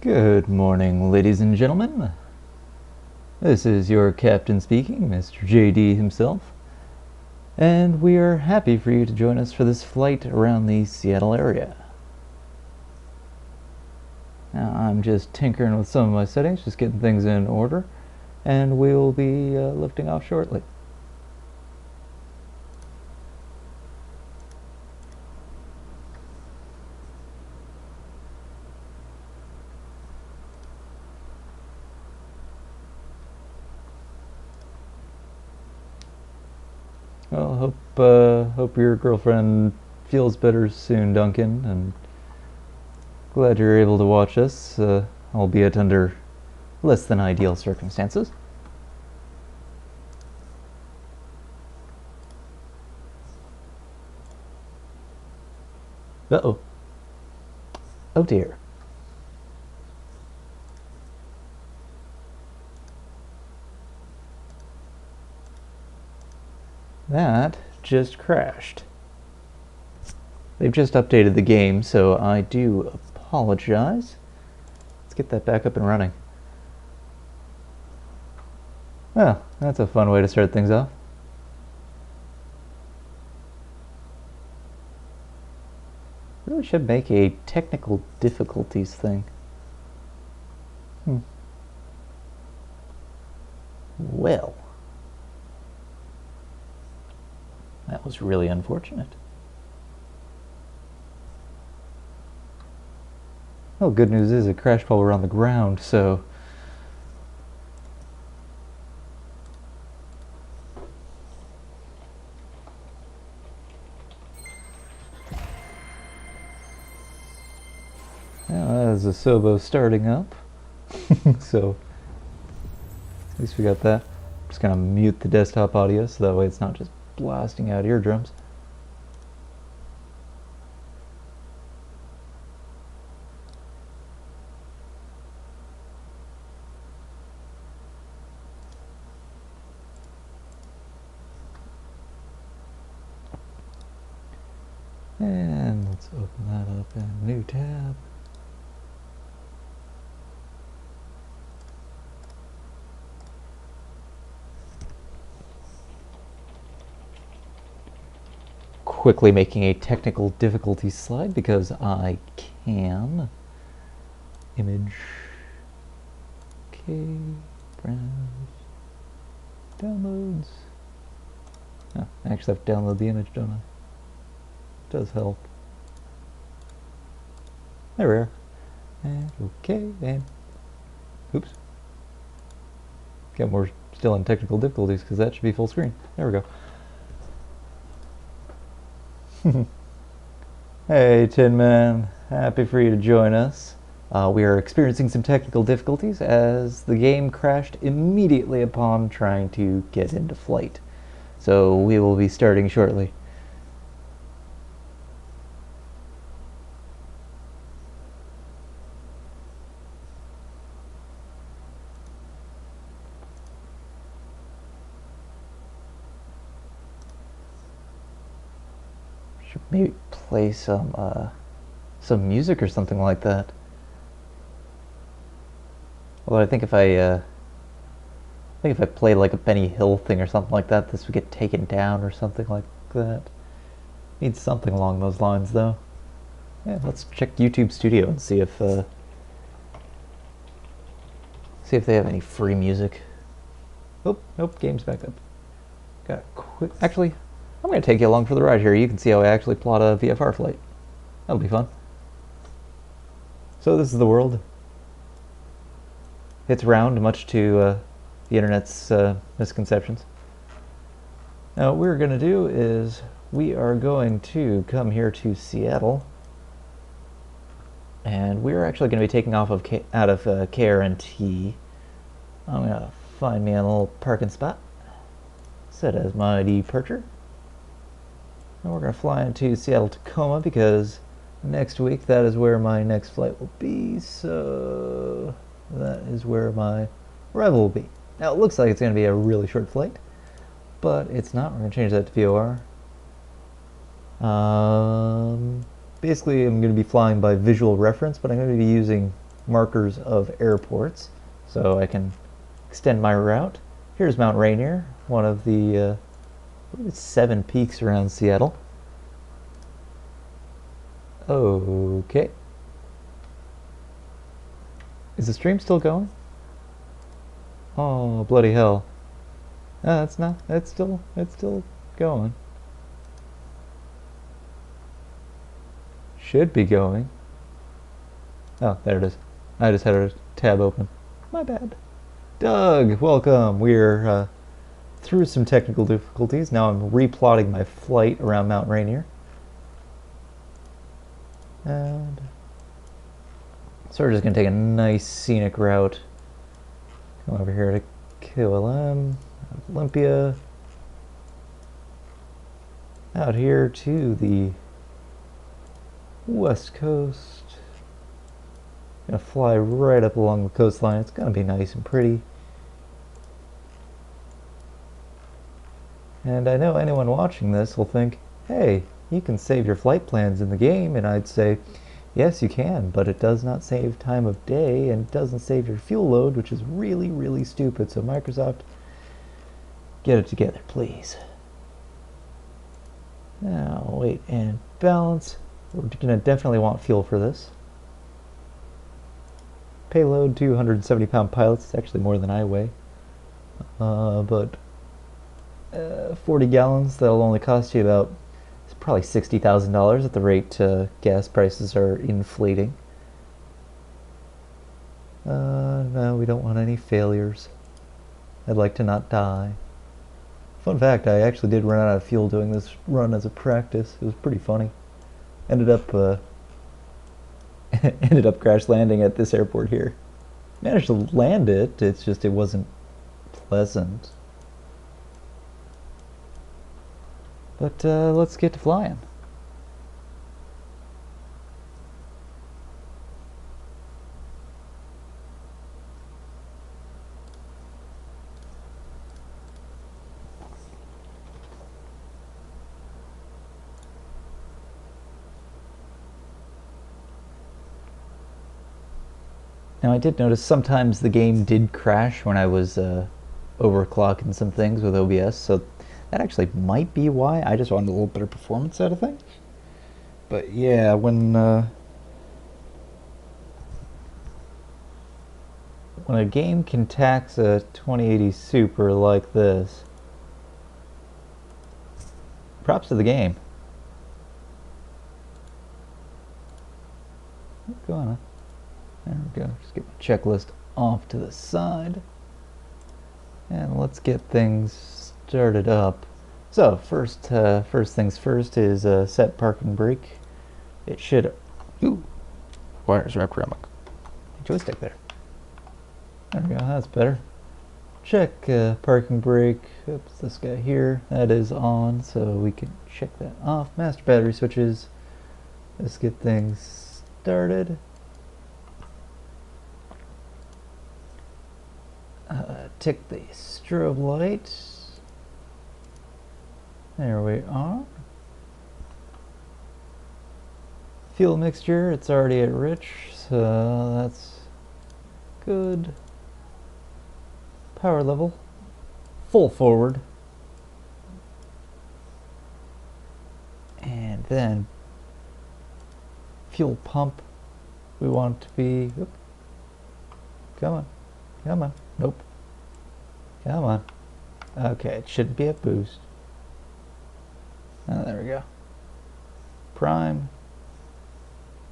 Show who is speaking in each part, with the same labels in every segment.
Speaker 1: Good morning, ladies and gentlemen. This is your captain speaking, Mr. JD himself, and we are happy for you to join us for this flight around the Seattle area. Now, I'm just tinkering with some of my settings, just getting things in order, and we'll be lifting off shortly. Well, hope your girlfriend feels better soon, Duncan, and glad you're able to watch us, albeit under less than ideal circumstances. Uh-oh. Oh dear. That just crashed. They've just updated the game, so I do apologize. Let's get that back up and running. Well, that's a fun way to start things off. Really should make a technical difficulties thing. Well, that was really unfortunate. Well, good news is it crashed while we're on the ground, so... Now, that is a Sobo starting up. So, at least we got that. I'm just gonna mute the desktop audio so that way it's not just blasting out eardrums. And let's open that up in a new tab. Quickly making a technical difficulty slide because I can. Image. Okay. Browse. Downloads. Oh, I actually have to download the image, don't I? Does help. There we are. And okay, and oops. Okay, we're still in technical difficulties because that should be full screen. There we go. Hey, Tin Man. Happy for you to join us. We are experiencing some technical difficulties as the game crashed immediately upon trying to get into flight. So we will be starting shortly. Should maybe play some music or something like that. Although I think if I play like a Benny Hill thing or something like that, this would get taken down or something like that. Needs something along those lines, though. Yeah, let's check YouTube Studio and see if they have any free music. Oh, nope, game's back up. Got quick. Actually, I'm going to take you along for the ride here. You can see how I actually plot a VFR flight. That'll be fun. So this is the world. It's round, much to the internet's misconceptions. Now, what we're going to do is we are going to come here to Seattle, and we're actually going to be taking off of out of KRNT. I'm going to find me a little parking spot, set as my departure. And we're going to fly into Seattle, Tacoma, because next week that is where my next flight will be, so that is where my arrival will be. Now it looks like it's going to be a really short flight, but it's not. We're going to change that to VOR. Basically I'm going to be flying by visual reference, but I'm going to be using markers of airports so I can extend my route. Here's Mount Rainier, one of the 7 peaks around Seattle. Okay. Is the stream still going? Oh, bloody hell. No, it's not. It's still going. Should be going. Oh, there it is. I just had a tab open. My bad. Doug, welcome. We're through some technical difficulties. Now I'm replotting my flight around Mount Rainier. And so we're just going to take a nice scenic route. Come over here to KOLM, Olympia. Out here to the west coast. Gonna fly right up along the coastline. It's gonna be nice and pretty. And I know anyone watching this will think, hey, you can save your flight plans in the game, and I'd say, yes, you can, but it does not save time of day, and it doesn't save your fuel load, which is really, really stupid. So Microsoft, get it together, please. Now, weight and balance. We're gonna definitely want fuel for this. Payload, 270-pound pilots. It's actually more than I weigh. But 40 gallons, that'll only cost you about, it's probably $60,000 at the rate gas prices are inflating. No, we don't want any failures. I'd like to not die. Fun fact, I actually did run out of fuel doing this run as a practice. It was pretty funny. Ended up crash landing at this airport here. Managed to land it, it's just it wasn't pleasant. But let's get to flying. Now I did notice sometimes the game did crash when I was overclocking some things with OBS, so that actually might be why. I just wanted a little better performance out of things. But yeah, when a game can tax a 2080 Super like this, props to the game. Go on. There we go. Just get my checklist off to the side. And let's get things started up. So first things first is set parking brake. It should. Ooh, wires wrapped around my joystick there. There we go. That's better. Check parking brake. Oops, this guy here. That is on, so we can check that off. Master battery switches. Let's get things started. Tick the strobe light. There we are. Fuel mixture, it's already at rich, so that's good. Power level, full forward. And then fuel pump, we want it to be, oop, come on, come on, nope. Come on. Okay, it should be a boost. Oh, there we go. Prime.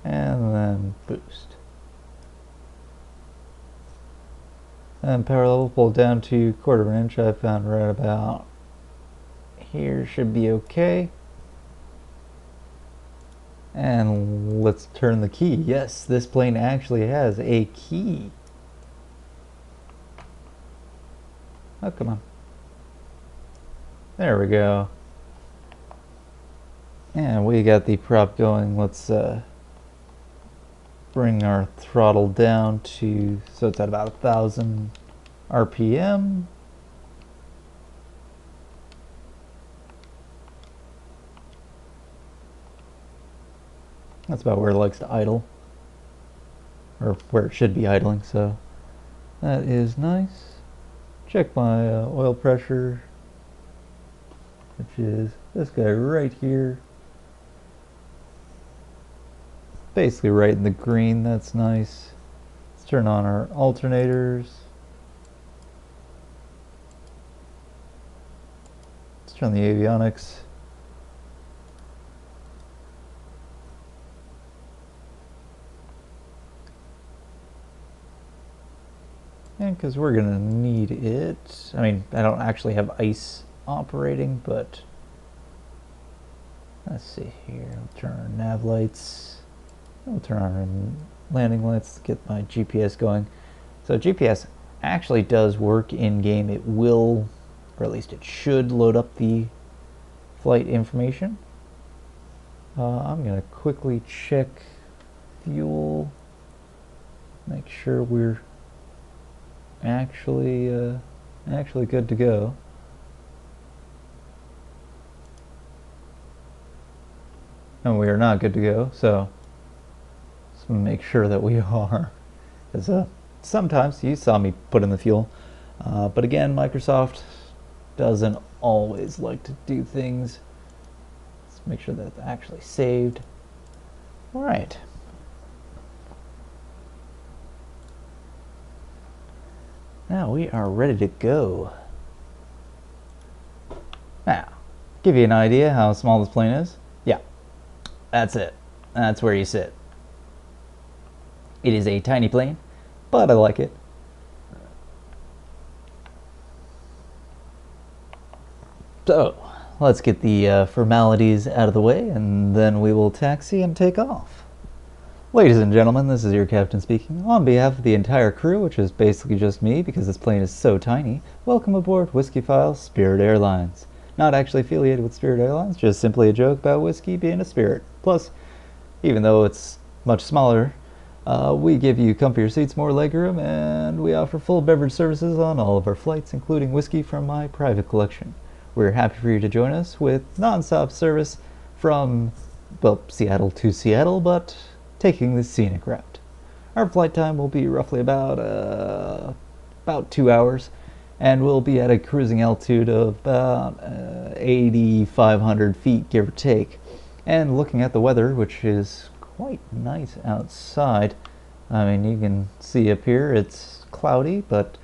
Speaker 1: And then boost. And power level pulled down to 1/4 inch. I found right about here should be okay. And let's turn the key. Yes, this plane actually has a key. Oh, come on. There we go. And we got the prop going. Let's bring our throttle down to, so it's at about 1,000 RPM. That's about where it likes to idle. or where it should be idling, so that is nice. Check my oil pressure, which is this guy right here. Basically right in the green, that's nice. Let's turn on our alternators. Let's turn the avionics. And because we're gonna need it. I mean, I don't actually have ice operating, but let's see here. We'll turn our nav lights. We'll turn on our landing lights to get my GPS going. So GPS actually does work in game. It will, or at least it should, load up the flight information. I'm gonna quickly check fuel, make sure we're actually good to go. And we are not good to go, so let's make sure that we are. Because sometimes you saw me put in the fuel, but again, Microsoft doesn't always like to do things. Let's make sure that it's actually saved. All right. Now we are ready to go. Now, give you an idea how small this plane is. Yeah, that's it. That's where you sit. It is a tiny plane, but I like it. So, let's get the formalities out of the way, and then we will taxi and take off. Ladies and gentlemen, this is your captain speaking. On behalf of the entire crew, which is basically just me because this plane is so tiny, welcome aboard Whiskyfile Spirit Airlines. Not actually affiliated with Spirit Airlines, just simply a joke about whiskey being a spirit. Plus, even though it's much smaller, we give you comfier seats, more legroom, and we offer full beverage services on all of our flights, including whiskey from my private collection. We're happy for you to join us with non-stop service from, well, Seattle to Seattle, but taking the scenic route. Our flight time will be roughly about 2 hours, and we'll be at a cruising altitude of about 8,500 feet, give or take. And looking at the weather, which is quite nice outside. I mean, you can see up here it's cloudy, but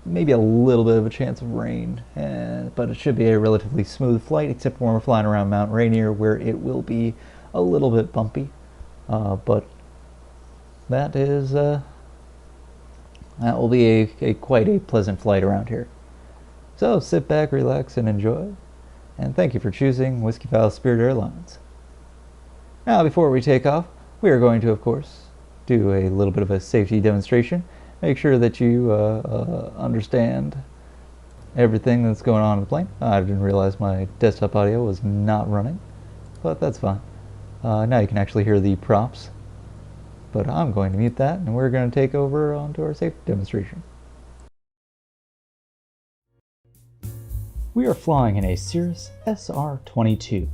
Speaker 1: maybe a little bit of a chance of rain. But it should be a relatively smooth flight, except when we're flying around Mount Rainier, where it will be a little bit bumpy. But that is that will be quite a pleasant flight around here. So sit back, relax, and enjoy. And thank you for choosing Whiskyfile Spirit Airlines. Now, before we take off, we are going to, of course, do a little bit of a safety demonstration. Make sure that you understand everything that's going on in the plane. I didn't realize my desktop audio was not running, but that's fine. Now you can actually hear the props, but I'm going to mute that, and we're going to take over onto our safety demonstration. We are flying in a Cirrus SR-22.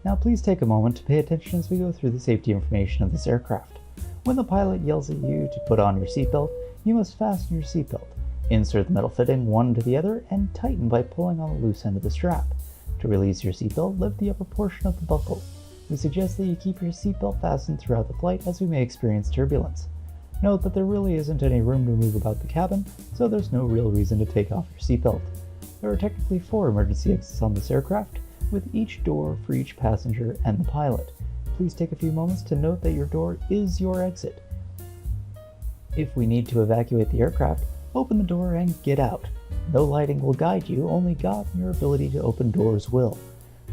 Speaker 1: Now please take a moment to pay attention as we go through the safety information of this aircraft. When the pilot yells at you to put on your seatbelt, you must fasten your seatbelt. Insert the metal fitting one to the other and tighten by pulling on the loose end of the strap. To release your seatbelt, lift the upper portion of the buckle. We suggest that you keep your seatbelt fastened throughout the flight as we may experience turbulence. Note that there really isn't any room to move about the cabin, so there's no real reason to take off your seatbelt. There are technically 4 emergency exits on this aircraft, with each door for each passenger and the pilot. Please take a few moments to note that your door is your exit. If we need to evacuate the aircraft, open the door and get out. No lighting will guide you, only God and your ability to open doors will.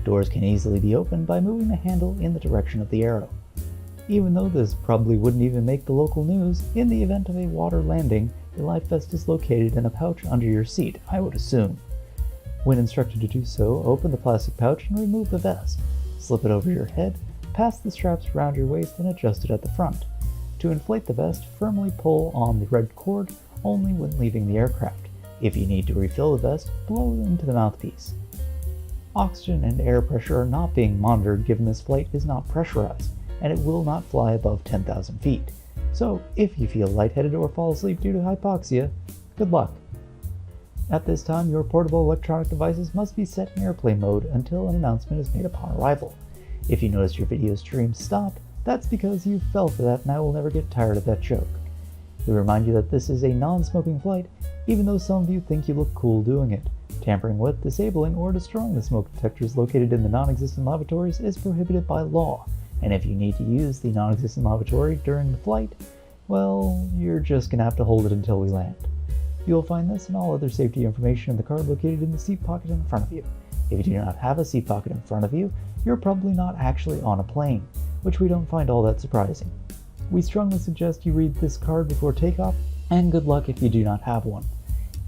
Speaker 1: Doors can easily be opened by moving the handle in the direction of the arrow. Even though this probably wouldn't even make the local news, in the event of a water landing, your life vest is located in a pouch under your seat, I would assume. When instructed to do so, open the plastic pouch and remove the vest. Slip it over your head, pass the straps around your waist and adjust it at the front. To inflate the vest, firmly pull on the red cord only when leaving the aircraft. If you need to refill the vest, blow into the mouthpiece. Oxygen and air pressure are not being monitored given this flight is not pressurized, and it will not fly above 10,000 feet. So if you feel lightheaded or fall asleep due to hypoxia, good luck. At this time, your portable electronic devices must be set in airplane mode until an announcement is made upon arrival. If you notice your video stream stop, that's because you fell for that and I will never get tired of that joke. We remind you that this is a non-smoking flight, even though some of you think you look cool doing it. Tampering with, disabling, or destroying the smoke detectors located in the non-existent lavatories is prohibited by law, and if you need to use the non-existent lavatory during the flight, well, you're just gonna have to hold it until we land. You'll find this and all other safety information in the card located in the seat pocket in front of you. If you do not have a seat pocket in front of you, you're probably not actually on a plane, which we don't find all that surprising. We strongly suggest you read this card before takeoff, and good luck if you do not have one.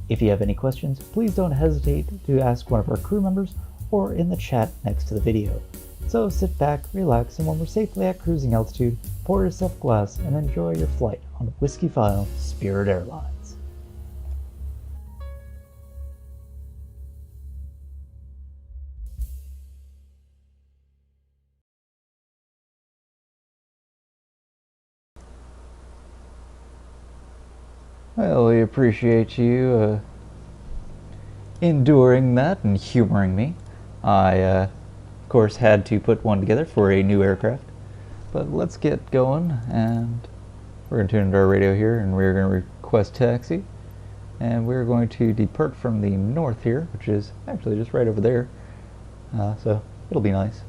Speaker 1: If you have any questions, please don't hesitate to ask one of our crew members or in the chat next to the video. So sit back, relax, and when we're safely at cruising altitude, pour yourself a glass and enjoy your flight on Whiskyfile Spirit Airlines. Well, we appreciate you enduring that and humoring me. I, of course, had to put one together for a new aircraft. But let's get going, and we're going to tune into our radio here, and we're going to request taxi. And we're going to depart from the north here, which is actually just right over there. So it'll be nice.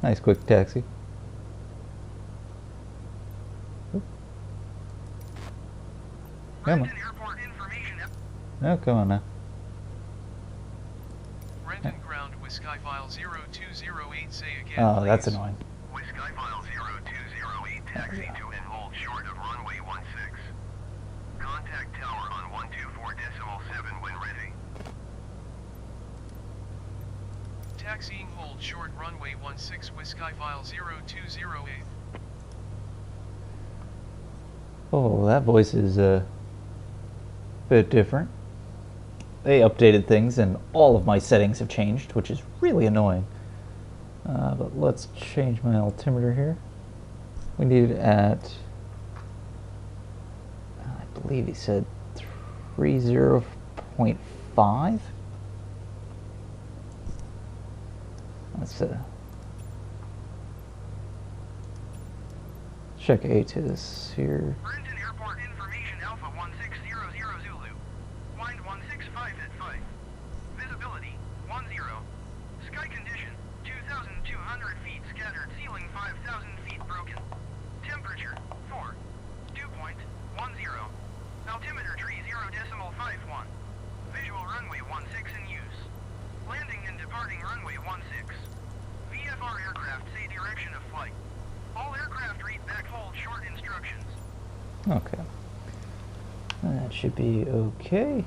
Speaker 1: Nice quick taxi. Come on. Oh, come on now.
Speaker 2: Renton ground Whiskyfile 0208, say again.
Speaker 1: Oh,
Speaker 2: please.
Speaker 1: that's annoying.
Speaker 3: Whiskyfile 0208, taxi to and hold short of runway 16. Contact tower on 124.7 when ready.
Speaker 2: Taxiing hold short runway 16 Whiskyfile 0208.
Speaker 1: Oh, that voice is a bit different. They updated things and all of my settings have changed, which is really annoying. But let's change my altimeter here. We need it at, I believe he said 30.5. Let's check ATIS here.
Speaker 3: Renton Airport information Alpha 1600 Zulu. Wind 165 at 5. Visibility 10. Sky condition 2,200 feet scattered, ceiling 5,000 feet broken. Temperature 4. Dew point 10. Altimeter tree 0.51. Visual runway 16 in use. Landing and departing runway 16. VFR aircraft say direction of flight. All aircraft read back hold short instructions.
Speaker 1: Okay. That should be okay.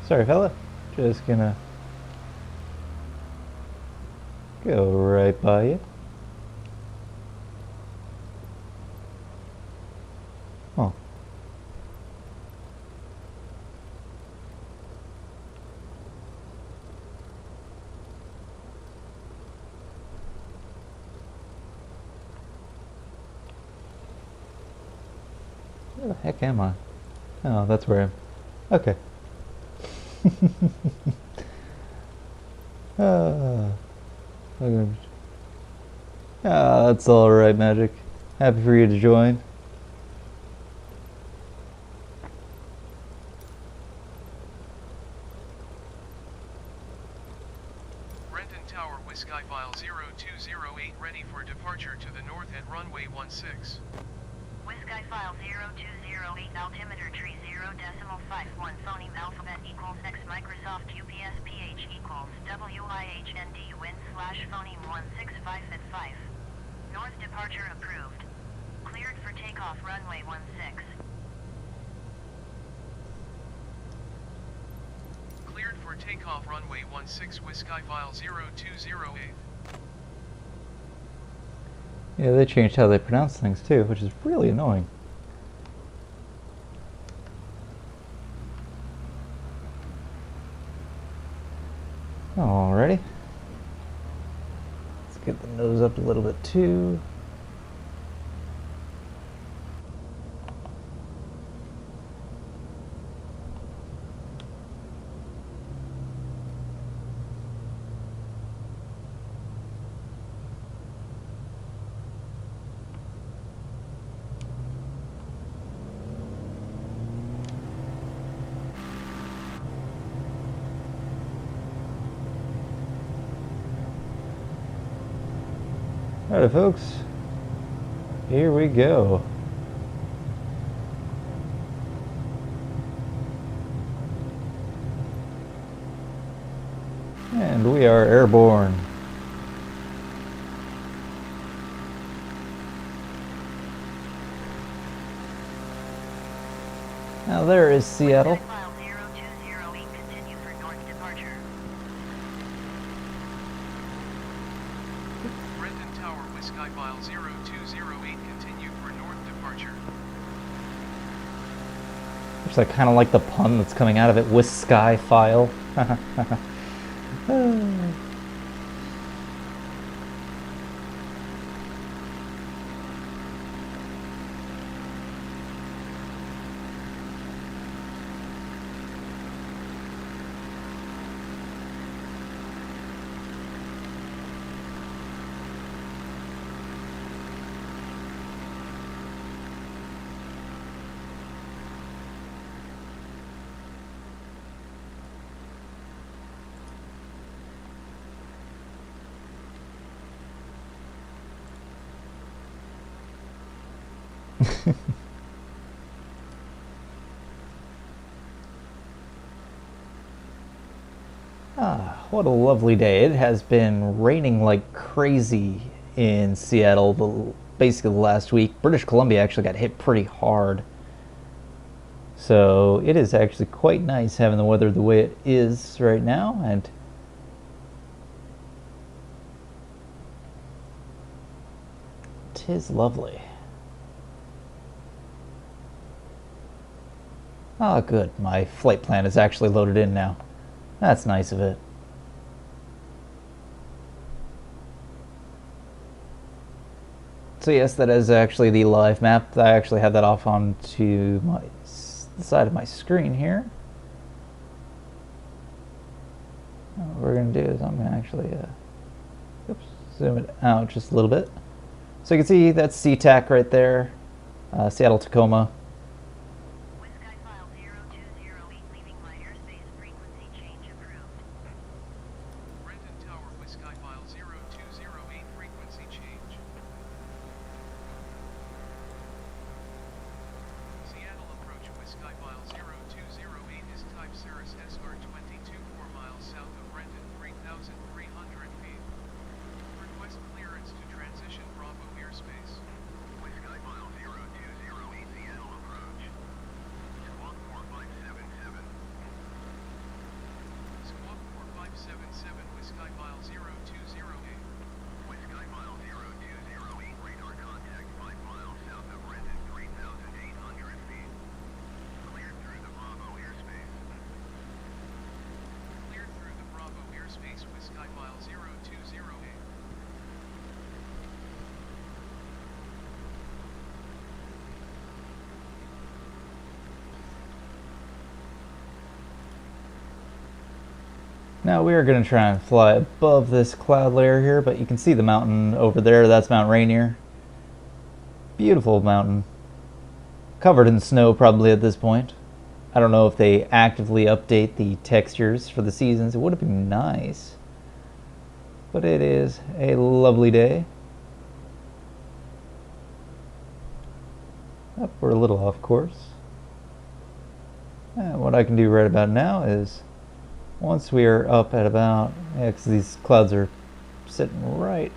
Speaker 1: Sorry, fella. Just gonna go right by you. Oh. Where the heck am I? Oh, that's where I am. Okay. Okay. That's alright, Magic. Happy for you to join.
Speaker 2: Renton Tower Whiskyfile 0208 ready for departure to the north at runway 16.
Speaker 4: Whiskyfile 0208, altimeter tree 0.51, phoneme alphabet equals X, Microsoft UPS PH equals WIHND, wind / phoneme 165 at 5. North departure approved. Cleared for takeoff runway 16.
Speaker 2: Cleared for takeoff runway 16 Whiskyfile 0208.
Speaker 1: Yeah, they changed how they pronounce things too, which is really annoying. Alrighty. Let's get the nose up a little bit too. Alright folks, here we go. And we are airborne. Now there is Seattle.
Speaker 4: File 0208, continue for north departure.
Speaker 2: Renton Tower, Whiskyfile 0208, continue for north departure.
Speaker 1: Which I kind of like the pun that's coming out of it. Whiskyfile. What a lovely day. It has been raining like crazy in Seattle basically the last week. British Columbia actually got hit pretty hard. So it is actually quite nice having the weather the way it is right now, and it is lovely. Ah, good. My flight plan is actually loaded in now. That's nice of it. So yes, that is actually the live map. I actually have that off onto the side of my screen here. What we're going to do is I'm going to actually zoom it out just a little bit. So you can see that's SeaTac right there, Seattle Tacoma.
Speaker 4: Whiskyfile 0208, leaving my airspace, frequency change approved.
Speaker 2: Renton Tower, Whiskyfile 0208, frequency change. Seattle approach, Whiskyfile 0208 is type Cirrus SR22, 4 miles south of Renton, 3,300 feet. Request clearance to transition Bravo airspace.
Speaker 3: Whiskyfile 0208 Seattle approach. Squawk 4577.
Speaker 2: Squawk 4577, Whiskyfile 0208.
Speaker 3: Whiskyfile 0208 radar contact 5 miles south of Renton, 3,800 feet. Cleared through the Bravo airspace.
Speaker 2: Cleared through the Bravo airspace, Whiskyfile 0208.
Speaker 1: Now we are going to try and fly above this cloud layer here, but you can see the mountain over there. That's Mount Rainier. Beautiful mountain. Covered in snow probably at this point. I don't know if they actively update the textures for the seasons. It would have been nice. But it is a lovely day. Oh, we're a little off course. And what I can do right about now is, once we are up at about, because these clouds are sitting right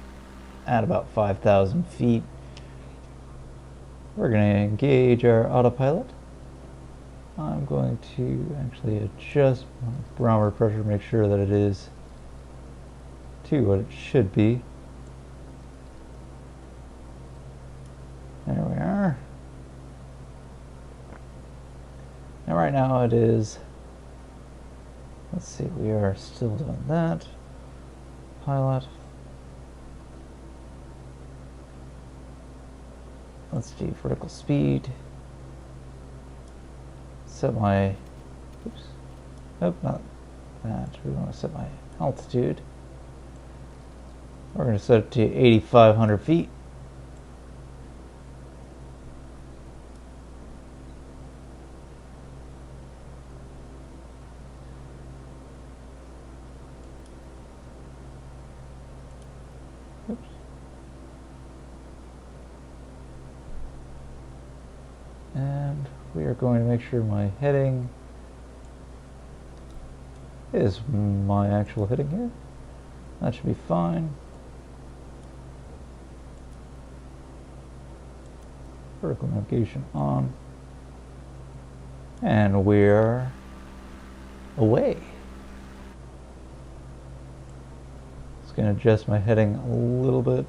Speaker 1: at about 5,000 feet, we're going to engage our autopilot. I'm going to actually adjust my barometer pressure, make sure that it is to what it should be. There we are. And right now it is Let's see, we are still doing that. Pilot. Let's do vertical speed. Set my, oops, nope, not that. We want to set my altitude. We're going to set it to 8,500 feet. Oops. And we are going to make sure my heading is my actual heading here. That should be fine. Vertical navigation on. And we're away. Just going to adjust my heading a little bit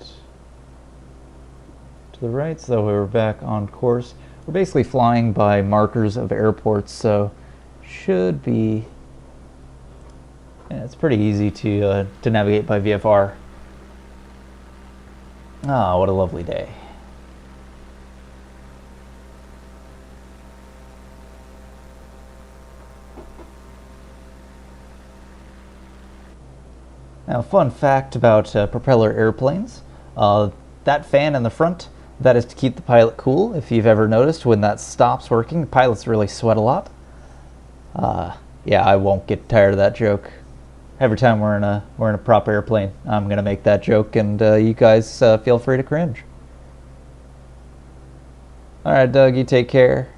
Speaker 1: to the right so that we're back on course. We're basically flying by markers of airports, so should be, yeah, it's pretty easy to navigate by VFR. Ah, what a lovely day. Now, fun fact about propeller airplanes, that fan in the front, that is to keep the pilot cool. If you've ever noticed, when that stops working, the pilots really sweat a lot. Yeah, I won't get tired of that joke. Every time we're in a prop airplane, I'm gonna make that joke, and you guys feel free to cringe. All right, Doug, you take care.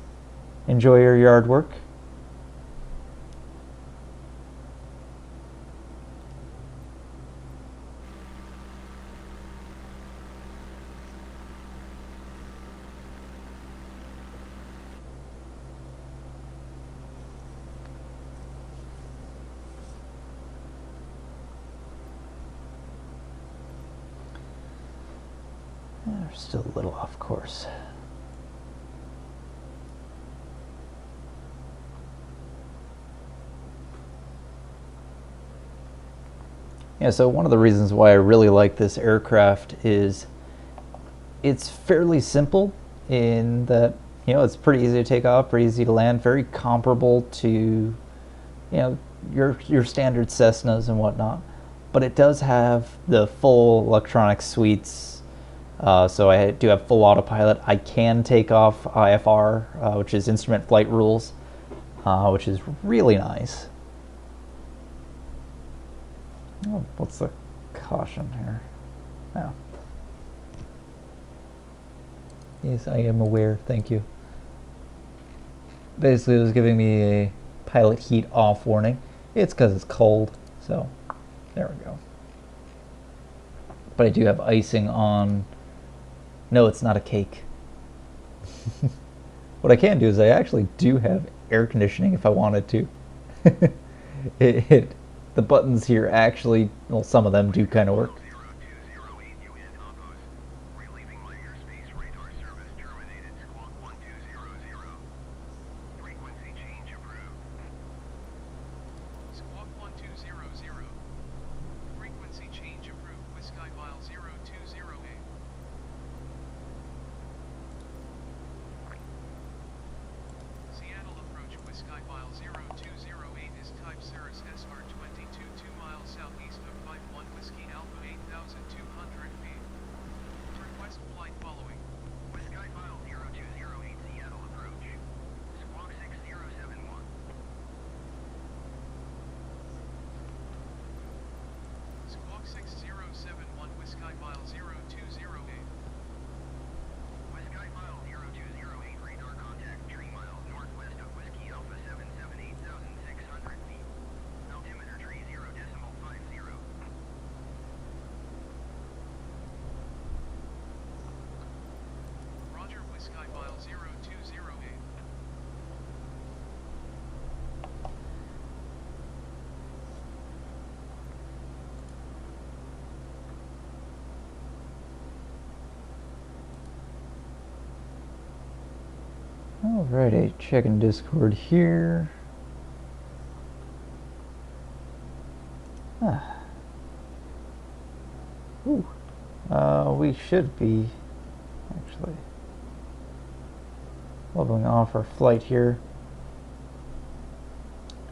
Speaker 1: Enjoy your yard work. We're still a little off course. Yeah, so one of the reasons why I really like this aircraft is it's fairly simple in that, you know, it's pretty easy to take off, pretty easy to land, very comparable to, you know, your standard Cessnas and whatnot. But it does have the full electronic suites. So I do have full autopilot. I can take off IFR, which is Instrument Flight Rules, which is really nice. Oh, what's the caution here? Oh. Yes, I am aware. Thank you. Basically, it was giving me a pilot heat off warning. It's because it's cold, so there we go. But I do have icing on. No, it's not a cake. What I can do is I actually do have air conditioning if I wanted to. The buttons here actually, well, some of them do kind of work.
Speaker 2: Squawk 1200. Frequency change approved. Whiskyfile 0208. Seattle approach. Whiskyfile 0208 is type Cirrus SR22 2 miles southeast of 51 Whiskey Alpha 8,200 feet. Request flight following.
Speaker 3: Whiskyfile 0208 Seattle approach. Squawk 6071.
Speaker 2: Squawk 6071 Whiskyfile 0208.
Speaker 3: Whiskyfile 0208 radar contact 3 miles northwest of Whiskey Alpha 778,600 feet. Altimeter tree 0.50.
Speaker 2: Roger. Whiskyfile 0208.
Speaker 1: Alrighty, checking Discord here. Ah. Ooh. We should be actually leveling off our flight here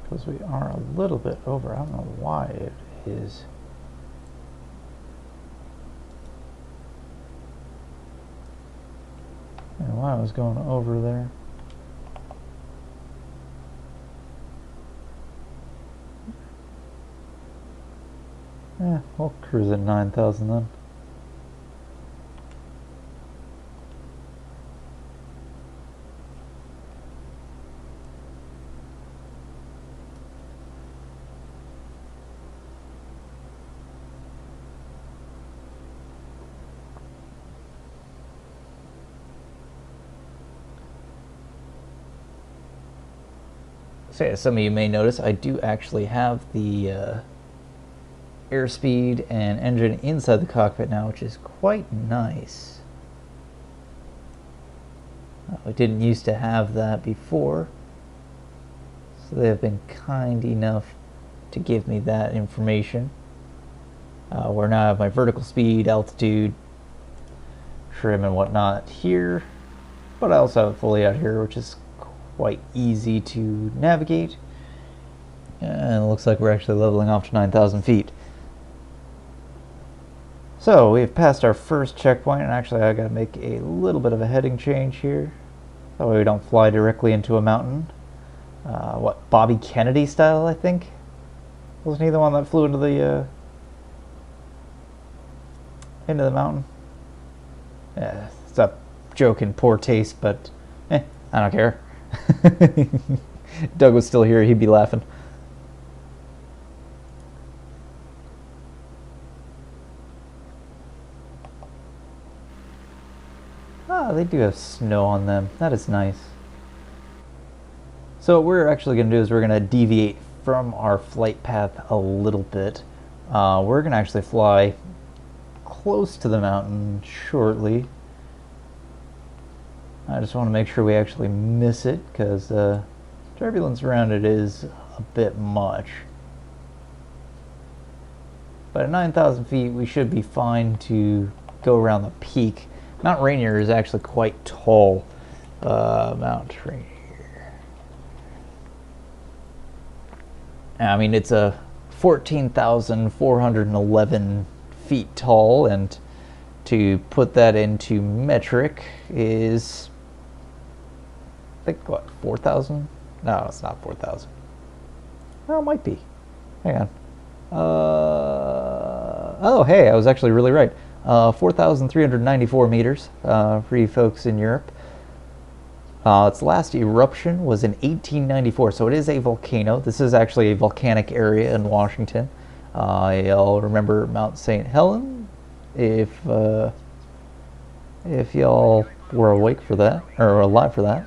Speaker 1: because we are a little bit over. I don't know why it is. And why I was going over there. Yeah, we'll cruise at 9,000 then. So yeah, some of you may notice I do actually have the airspeed and engine inside the cockpit now, which is quite nice. I didn't used to have that before, so they have been kind enough to give me that information. Where now I have my vertical speed, altitude, trim and whatnot here, but I also have it fully out here, which is quite easy to navigate. And it looks like we're actually leveling off to 9,000 feet. So we've passed our first checkpoint, and actually I gotta make a little bit of a heading change here. That way we don't fly directly into a mountain. What, Bobby Kennedy style, I think? Wasn't he the one that flew into the mountain? Yeah, it's a joke in poor taste, but I don't care. Doug was still here, he'd be laughing. Ah, they do have snow on them. That is nice. So what we're actually going to do is we're going to deviate from our flight path a little bit. We're going to actually fly close to the mountain shortly. I just want to make sure we actually miss it, because turbulence around it is a bit much. But at 9,000 feet, we should be fine to go around the peak. Mount Rainier is actually quite tall. Mount Rainier. I mean, it's a 14,411 feet tall, and to put that into metric is, I think, what, 4,000? No, it's not 4,000. Well, it might be. Hang on. Oh, hey, I was actually really right. 4,394 meters for you folks in Europe. Its last eruption was in 1894, so it is a volcano. This is actually a volcanic area in Washington. Y'all remember Mount St. Helens? If y'all were awake for that, or alive for that.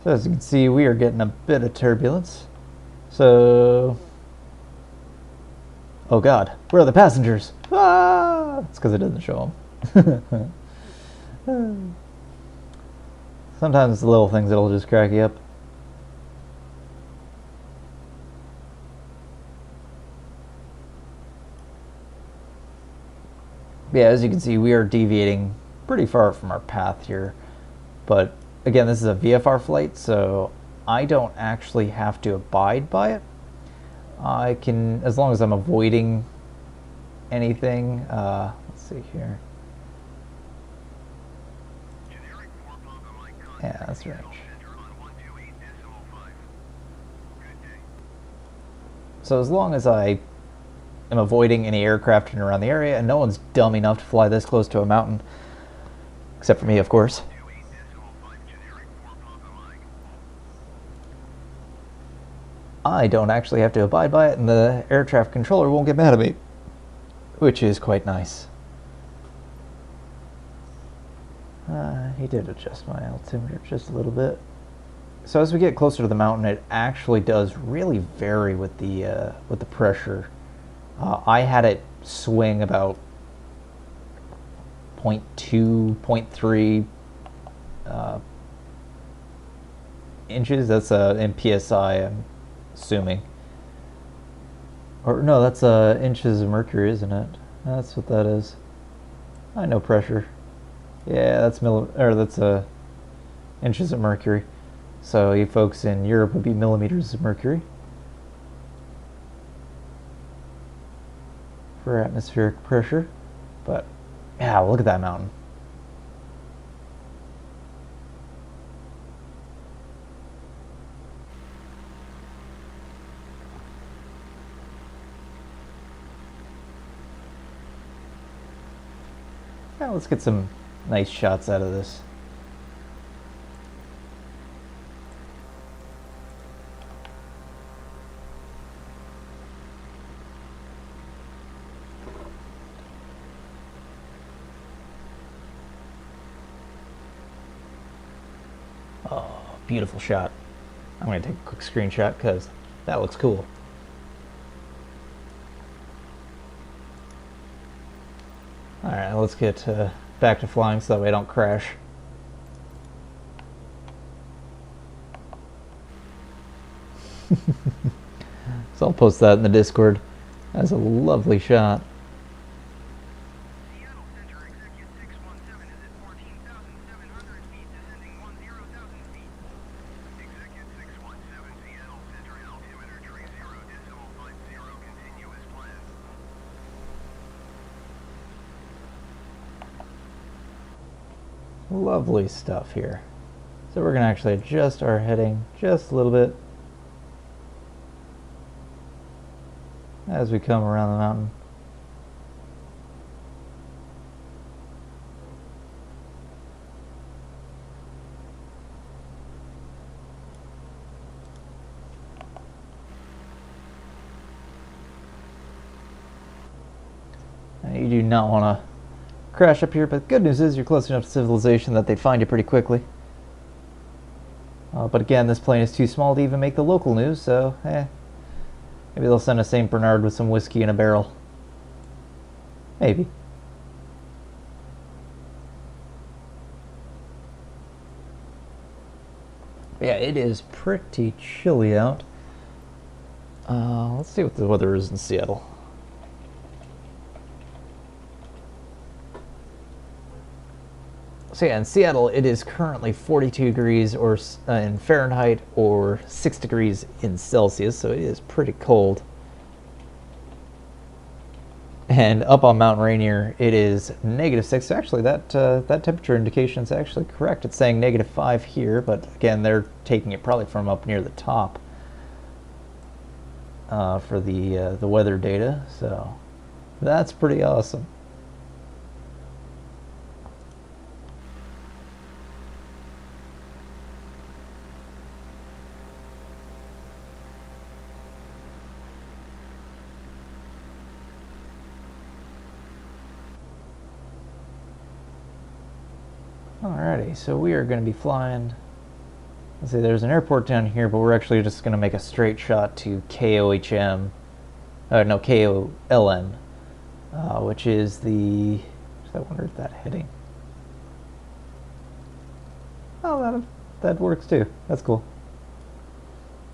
Speaker 1: So as you can see, we are getting a bit of turbulence. So, oh God, where are the passengers? Ah! It's because it doesn't show them. Sometimes the little things that'll just crack you up. Yeah, as you can see, we are deviating pretty far from our path here, but again, this is a VFR flight, so I don't actually have to abide by it. I can, as long as I'm avoiding anything. Let's see here. Yeah, that's right. So as long as I am avoiding any aircraft in and around the area, and no one's dumb enough to fly this close to a mountain, except for me, of course. I don't actually have to abide by it, and the air traffic controller won't get mad at me, which is quite nice. He did adjust my altimeter just a little bit. So as we get closer to the mountain, it actually does really vary with the pressure. I had it swing about 0.2, 0.3 inches. That's in PSI, I'm assuming. Or no, that's inches of mercury, isn't it? That's what that is. I know pressure. Yeah, that's inches of mercury. So you folks in Europe would be millimeters of mercury for atmospheric pressure. But yeah, look at that mountain. Yeah, let's get some nice shots out of this. Oh, beautiful shot. I'm going to take a quick screenshot because that looks cool. Alright, let's get back to flying so that way I don't crash. So I'll post that in the Discord. That's a lovely shot.
Speaker 3: Seattle Center, Executive 617 is at 14,700 feet, descending 10,000 feet. Executive 617, Seattle Center, altimeter tree 0.50, continuous plan.
Speaker 1: Lovely stuff here. So we're going to actually adjust our heading just a little bit as we come around the mountain. Now, you do not want to crash up here, but the good news is you're close enough to civilization that they'd find you pretty quickly. But again, this plane is too small to even make the local news, so maybe they'll send a St. Bernard with some whiskey in a barrel. Maybe. But yeah, it is pretty chilly out. Let's see what the weather is in Seattle. So yeah, in Seattle, it is currently 42 degrees or in Fahrenheit or 6 degrees in Celsius, so it is pretty cold. And up on Mount Rainier, it is -6. So actually, that temperature indication is actually correct. It's saying -5 here, but again, they're taking it probably from up near the top for the weather data. So that's pretty awesome. Alrighty, so we are going to be flying. Let's see, there's an airport down here, but we're actually just going to make a straight shot to KOLN, which is the. I wonder if that heading. Oh, that works too. That's cool.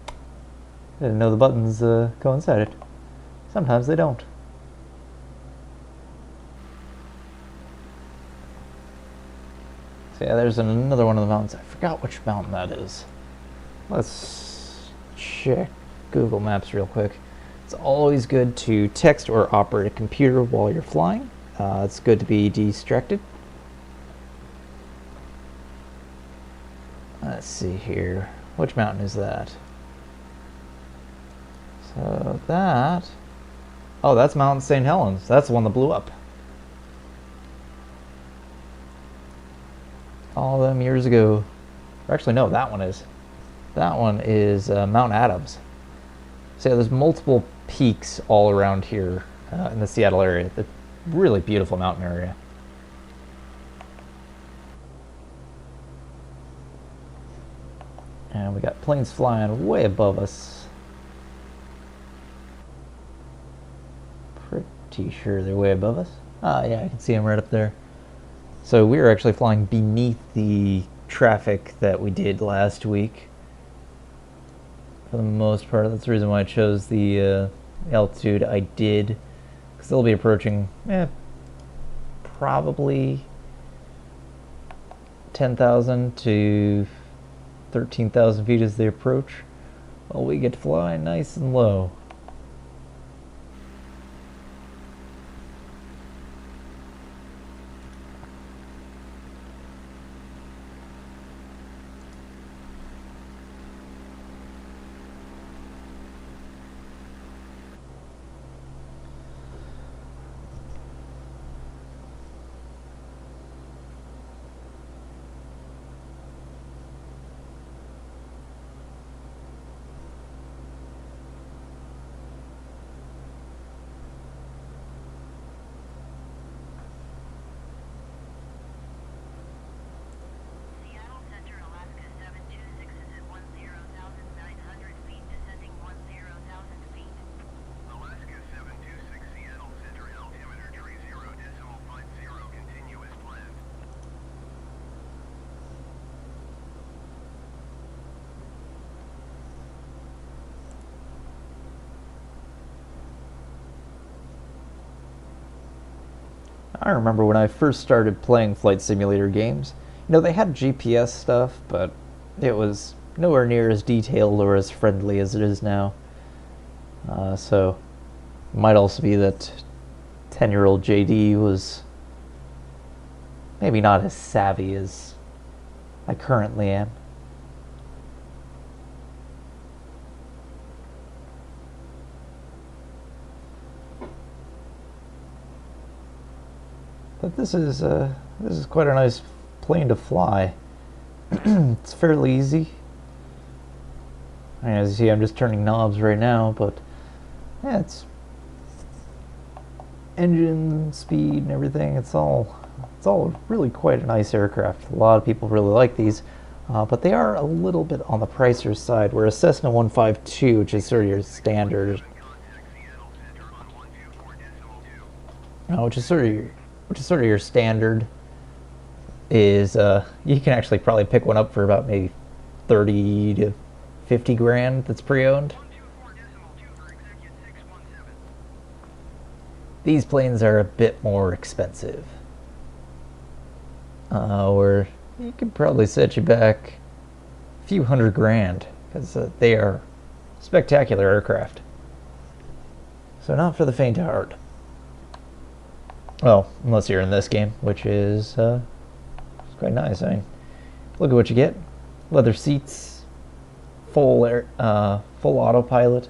Speaker 1: I didn't know the buttons coincided. Sometimes they don't. So yeah, there's another one of the mountains. I forgot which mountain that is. Let's check Google Maps real quick. It's always good to text or operate a computer while you're flying. It's good to be distracted. Let's see here. Which mountain is that? So that... Oh, that's Mount St. Helens. That's the one that blew up. All them years ago. Or actually, no, that one is. That one is Mount Adams. So yeah, there's multiple peaks all around here in the Seattle area. The really beautiful mountain area. And we got planes flying way above us. Pretty sure they're way above us. Ah, yeah, I can see them right up there. So we were actually flying beneath the traffic that we did last week. For the most part, that's the reason why I chose the altitude I did. Because they'll be approaching, probably 10,000 to 13,000 feet as they approach. While we get to fly nice and low.
Speaker 4: Seattle Center, Alaska 726 is at 10,900 feet, descending 10,000 feet.
Speaker 3: Alaska 726 Seattle Center altimeter 30.50 continuous plan.
Speaker 1: I remember when I first started playing flight simulator games, you know, they had GPS stuff, but it was nowhere near as detailed or as friendly as it is now. So, it might also be that 10-year-old JD was maybe not as savvy as I currently am. But this is quite a nice plane to fly. It's fairly easy. And as you see, I'm just turning knobs right now, but yeah, it's engine speed and everything. It's all really quite a nice aircraft. A lot of people really like these, but they are a little bit on the pricier side. Whereas Cessna 152, which is sort of your standard, which is sort of your standard, is you can actually probably pick one up for about maybe 30 to 50 grand that's pre-owned. These planes are a bit more expensive, where you could probably set you back a few hundred grand, because they are spectacular aircraft. So not for the faint of heart. Well, unless you're in this game, which is it's quite nice. I mean, look at what you get: leather seats, full autopilot,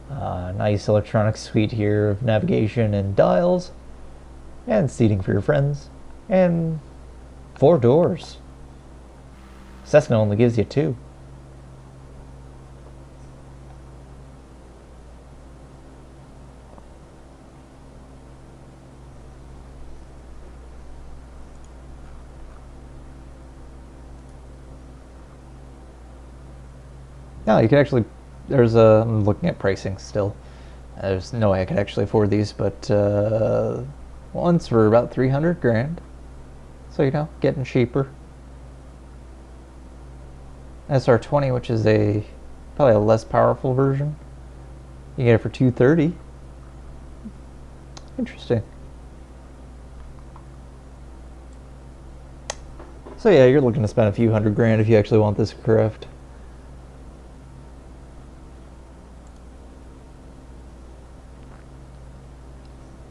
Speaker 1: nice electronic suite here of navigation and dials, and seating for your friends, and 4 doors. Cessna only gives you 2. No, you could actually, I'm looking at pricing still. There's no way I could actually afford these, but ones were about 300 grand. So, you know, getting cheaper. SR20, which is probably a less powerful version. You get it for 230. Interesting. So yeah, you're looking to spend a few hundred grand if you actually want this aircraft.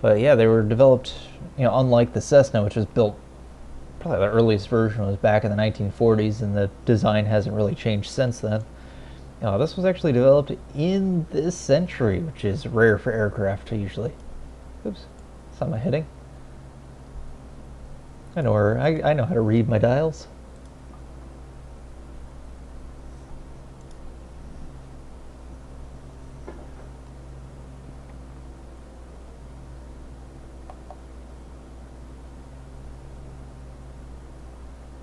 Speaker 1: But yeah, they were developed, you know, unlike the Cessna, which was built, probably the earliest version was back in the 1940s, and the design hasn't really changed since then. This was actually developed in this century, which is rare for aircraft usually. Oops, something hitting. I know how to read my dials.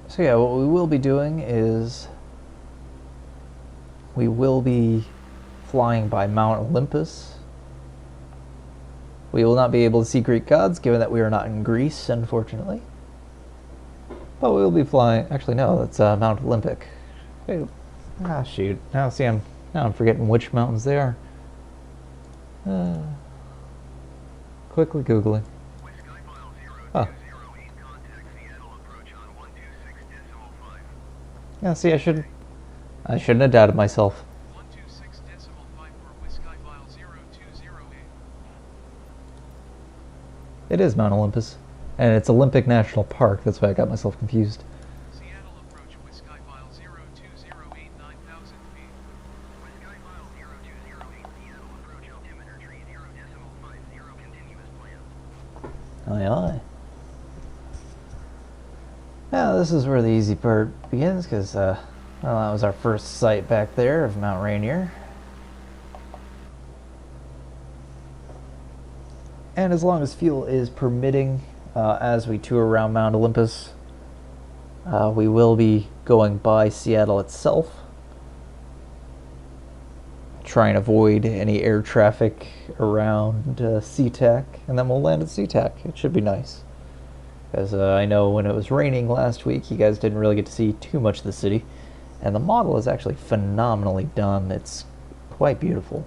Speaker 1: So yeah, what we will be doing is we will be flying by Mount Olympus. We will not be able to see Greek gods, given that we are not in Greece, unfortunately. But we will be flying. Actually, no, that's Mount Olympic. Wait, shoot! Now I'm forgetting which mountains they are. Quickly googling. Oh. Yeah, see, I shouldn't have doubted myself.
Speaker 2: 126.5 for Whiskyfile 0208.
Speaker 1: It is Mount Olympus. And it's Olympic National Park, that's why I got myself confused.
Speaker 2: Seattle approach Whiskyfile 0208 9,000 feet.
Speaker 3: Whiskyfile 0208 Seattle approach altimeter tree 0.50 continuous plans.
Speaker 1: Aye aye. Now this is where the easy part begins, because well, that was our first sight back there of Mount Rainier. And as long as fuel is permitting, as we tour around Mount Olympus, we will be going by Seattle itself. Try and avoid any air traffic around SeaTac, and then we'll land at SeaTac. It should be nice. Because I know when it was raining last week, you guys didn't really get to see too much of the city. And the model is actually phenomenally done. It's quite beautiful.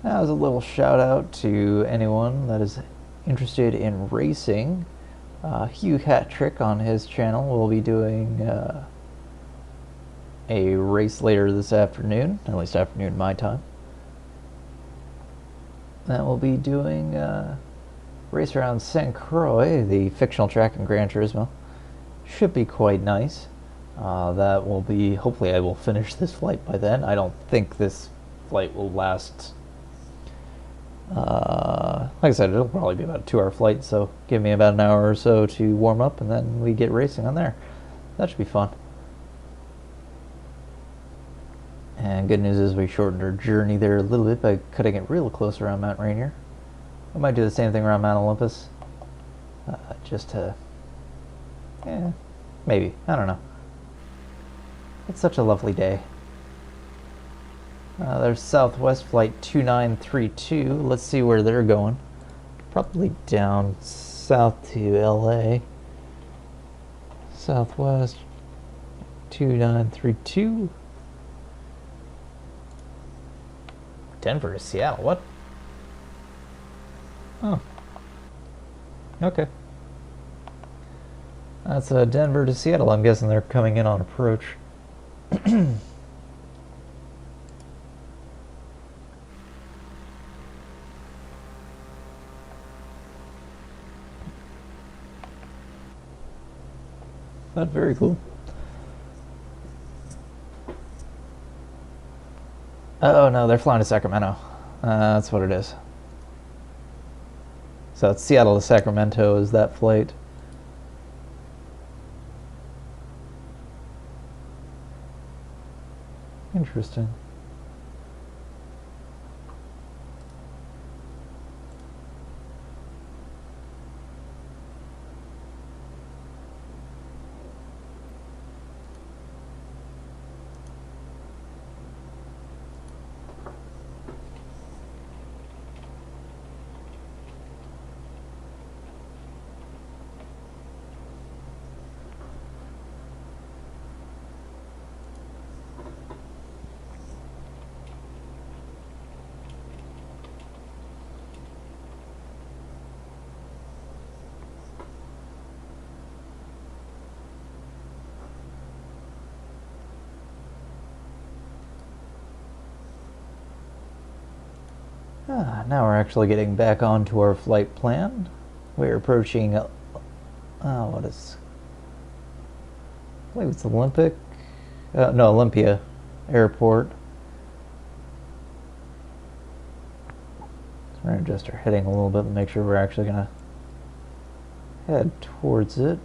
Speaker 1: Now, as a little shout out to anyone that is interested in racing, Hugh Hattrick on his channel will be doing a race later this afternoon, at least afternoon my time. That will be doing a race around St. Croix, the fictional track in Gran Turismo. Should be quite nice. That will be, hopefully I will finish this flight by then. I don't think this flight will last. Like I said, it'll probably be about a 2-hour flight, so give me about an hour or so to warm up, and then we get racing on there. That should be fun. And good news is we shortened our journey there a little bit by cutting it real close around Mount Rainier. We might do the same thing around Mount Olympus. Just to... maybe. I don't know. It's such a lovely day. There's Southwest Flight 2932. Let's see where they're going. Probably down south to LA. Southwest 2932. Denver to Seattle. What? Oh. Okay. That's Denver to Seattle. I'm guessing they're coming in on approach. That's very cool. Oh no, they're flying to Sacramento. That's what it is. So it's Seattle to Sacramento is that flight. Interesting. Now we're actually getting back onto our flight plan. We're approaching, what is, I believe it's Olympia Airport. We're going to adjust our heading a little bit and make sure we're actually going to head towards it.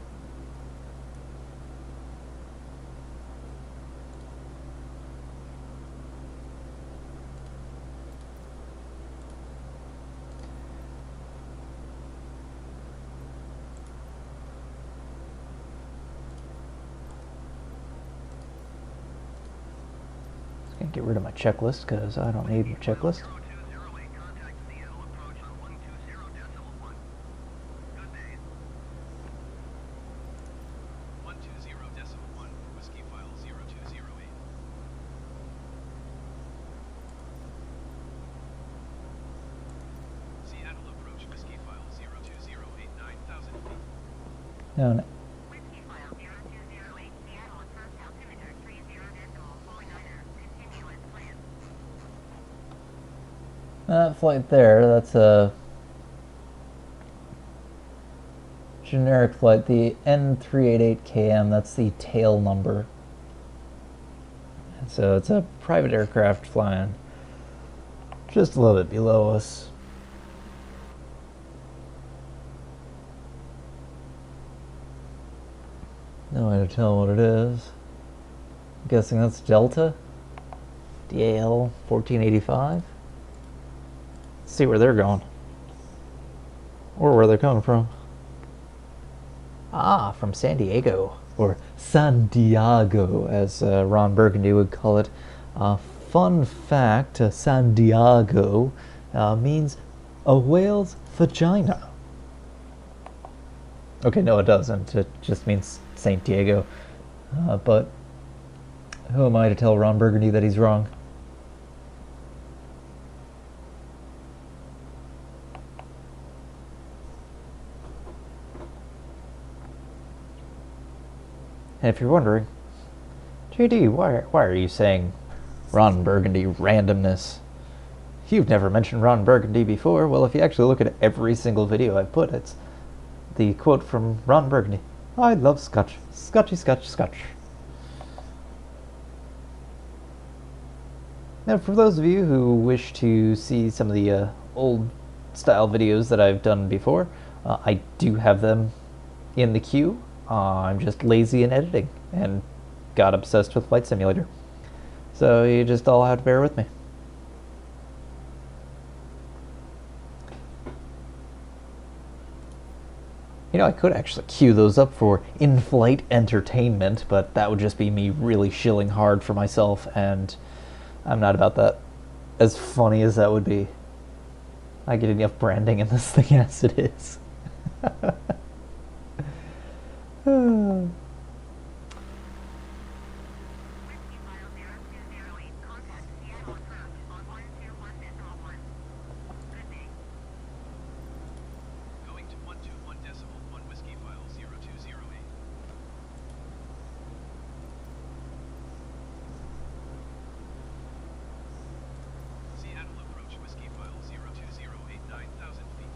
Speaker 1: Just going to get rid of my checklist because I don't need a checklist. No, no.
Speaker 4: Whiskyfile 0208 Seattle approach altimeter 30.49er. Continue as planned.
Speaker 1: That flight there, that's a generic flight. The N388KM, that's the tail number. And so it's a private aircraft flying just a little bit below us. No way to tell what it is. I'm guessing that's Delta. DAL 1485. Let's see where they're going. Or where they're coming from. Ah, from San Diego. Or San Diego, as Ron Burgundy would call it. Fun fact, San Diego means a whale's vagina. Okay, no it doesn't. It just means St. Diego. But who am I to tell Ron Burgundy that he's wrong? And if you're wondering, JD, why are you saying Ron Burgundy randomness? You've never mentioned Ron Burgundy before. Well, if you actually look at every single video I've put, it's the quote from Ron Burgundy. I love Scotch. Scotchy, Scotch, Scotch. Now, for those of you who wish to see some of the old style videos that I've done before, I do have them in the queue. I'm just lazy in editing and got obsessed with Flight Simulator. So you just all have to bear with me. You know, I could actually queue those up for in-flight entertainment, but that would just be me really shilling hard for myself, and I'm not about that. As funny as that would be. I get enough branding in this thing as it is.
Speaker 4: Whiskyfile 0208 contact Seattle approach on 121.1. Good day.
Speaker 2: Going to 121.1 Whiskyfile 0208. Seattle approach Whiskyfile 0208 9,000 feet.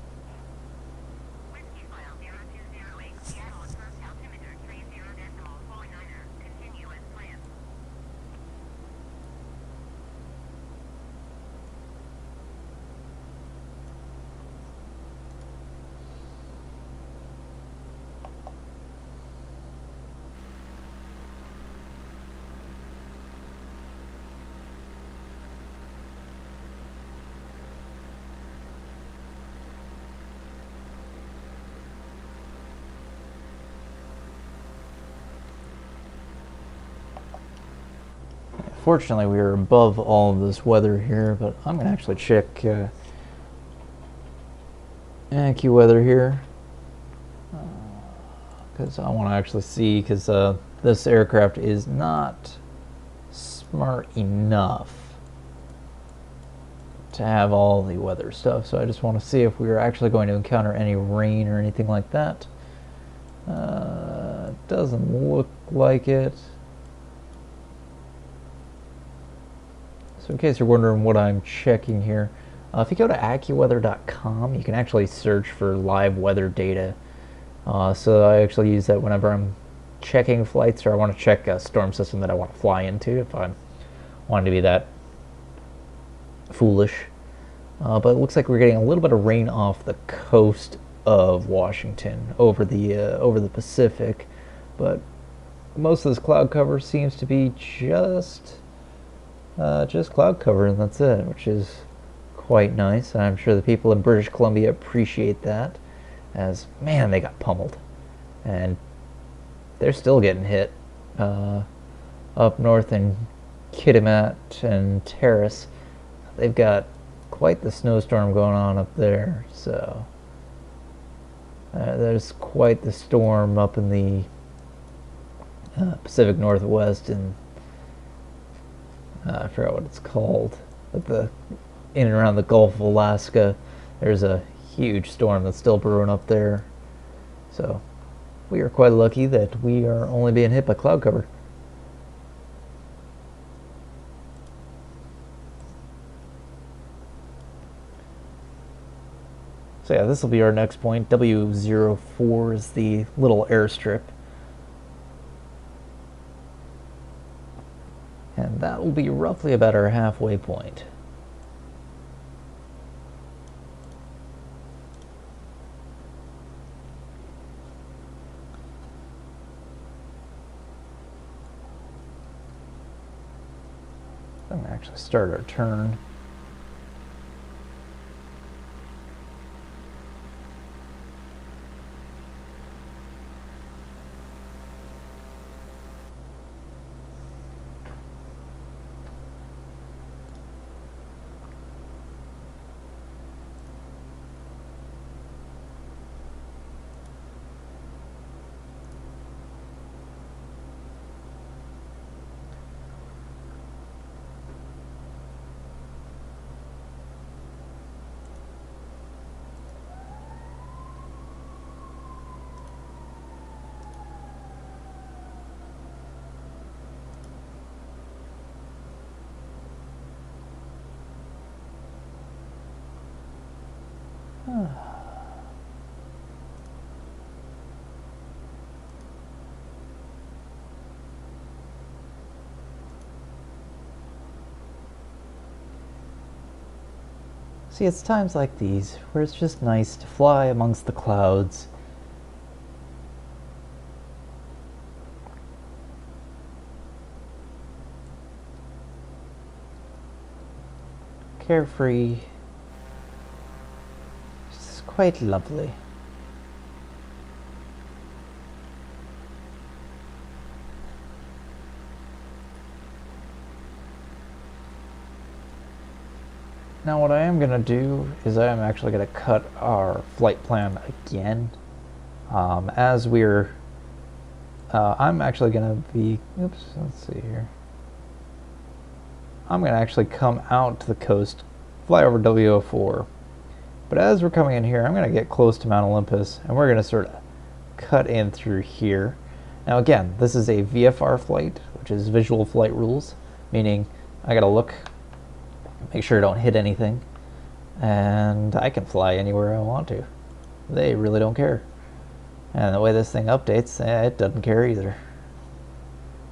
Speaker 4: Whiskyfile 0208 Seattle approach altimeter 30.49er. Continue as planned.
Speaker 1: Fortunately, we are above all of this weather here, but I'm going to actually check AccuWeather here. Because I want to actually see, because this aircraft is not smart enough to have all the weather stuff. So I just want to see if we are actually going to encounter any rain or anything like that. Doesn't look like it. So in case you're wondering what I'm checking here, if you go to AccuWeather.com, you can actually search for live weather data. So I actually use that whenever I'm checking flights or I want to check a storm system that I want to fly into, if I'm wanting to be that foolish. but it looks like we're getting a little bit of rain off the coast of Washington over the Pacific, but most of this cloud cover seems to be just cloud cover, and that's it, which is quite nice. I'm sure the people in British Columbia appreciate that, as man, they got pummeled, and they're still getting hit up north in Kitimat and Terrace. They've got quite the snowstorm going on up there, so there's quite the storm up in the Pacific Northwest, and I forgot what it's called, but in and around the Gulf of Alaska, there's a huge storm that's still brewing up there. So we are quite lucky that we are only being hit by cloud cover. So yeah, this will be our next point. W04 is the little airstrip. And that will be roughly about our halfway point. I'm going to actually start our turn. See, it's times like these where it's just nice to fly amongst the clouds. Carefree. It's quite lovely. Now what I am going to do is I am actually going to cut our flight plan again. As we're, I'm actually going to be, oops, let's see here. I'm going to actually come out to the coast, fly over W04. But as we're coming in here, I'm going to get close to Mount Olympus, and we're going to sort of cut in through here. Now again, this is a VFR flight, which is visual flight rules, meaning I got to look, make sure I don't hit anything, and I can fly anywhere I want to. They really don't care. And the way this thing updates, it doesn't care either.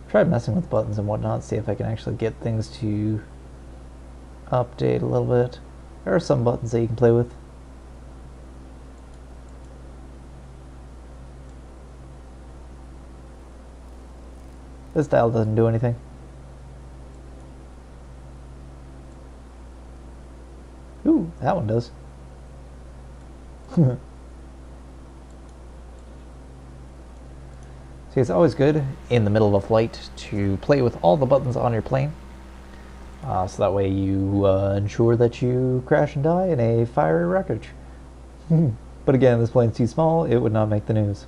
Speaker 1: Tried messing with buttons and whatnot, see if I can actually get things to update a little bit. There are some buttons that you can play with. This dial doesn't do anything. Ooh, that one does. See, it's always good in the middle of a flight to play with all the buttons on your plane. So that way you ensure that you crash and die in a fiery wreckage. But again, this plane's too small, it would not make the news.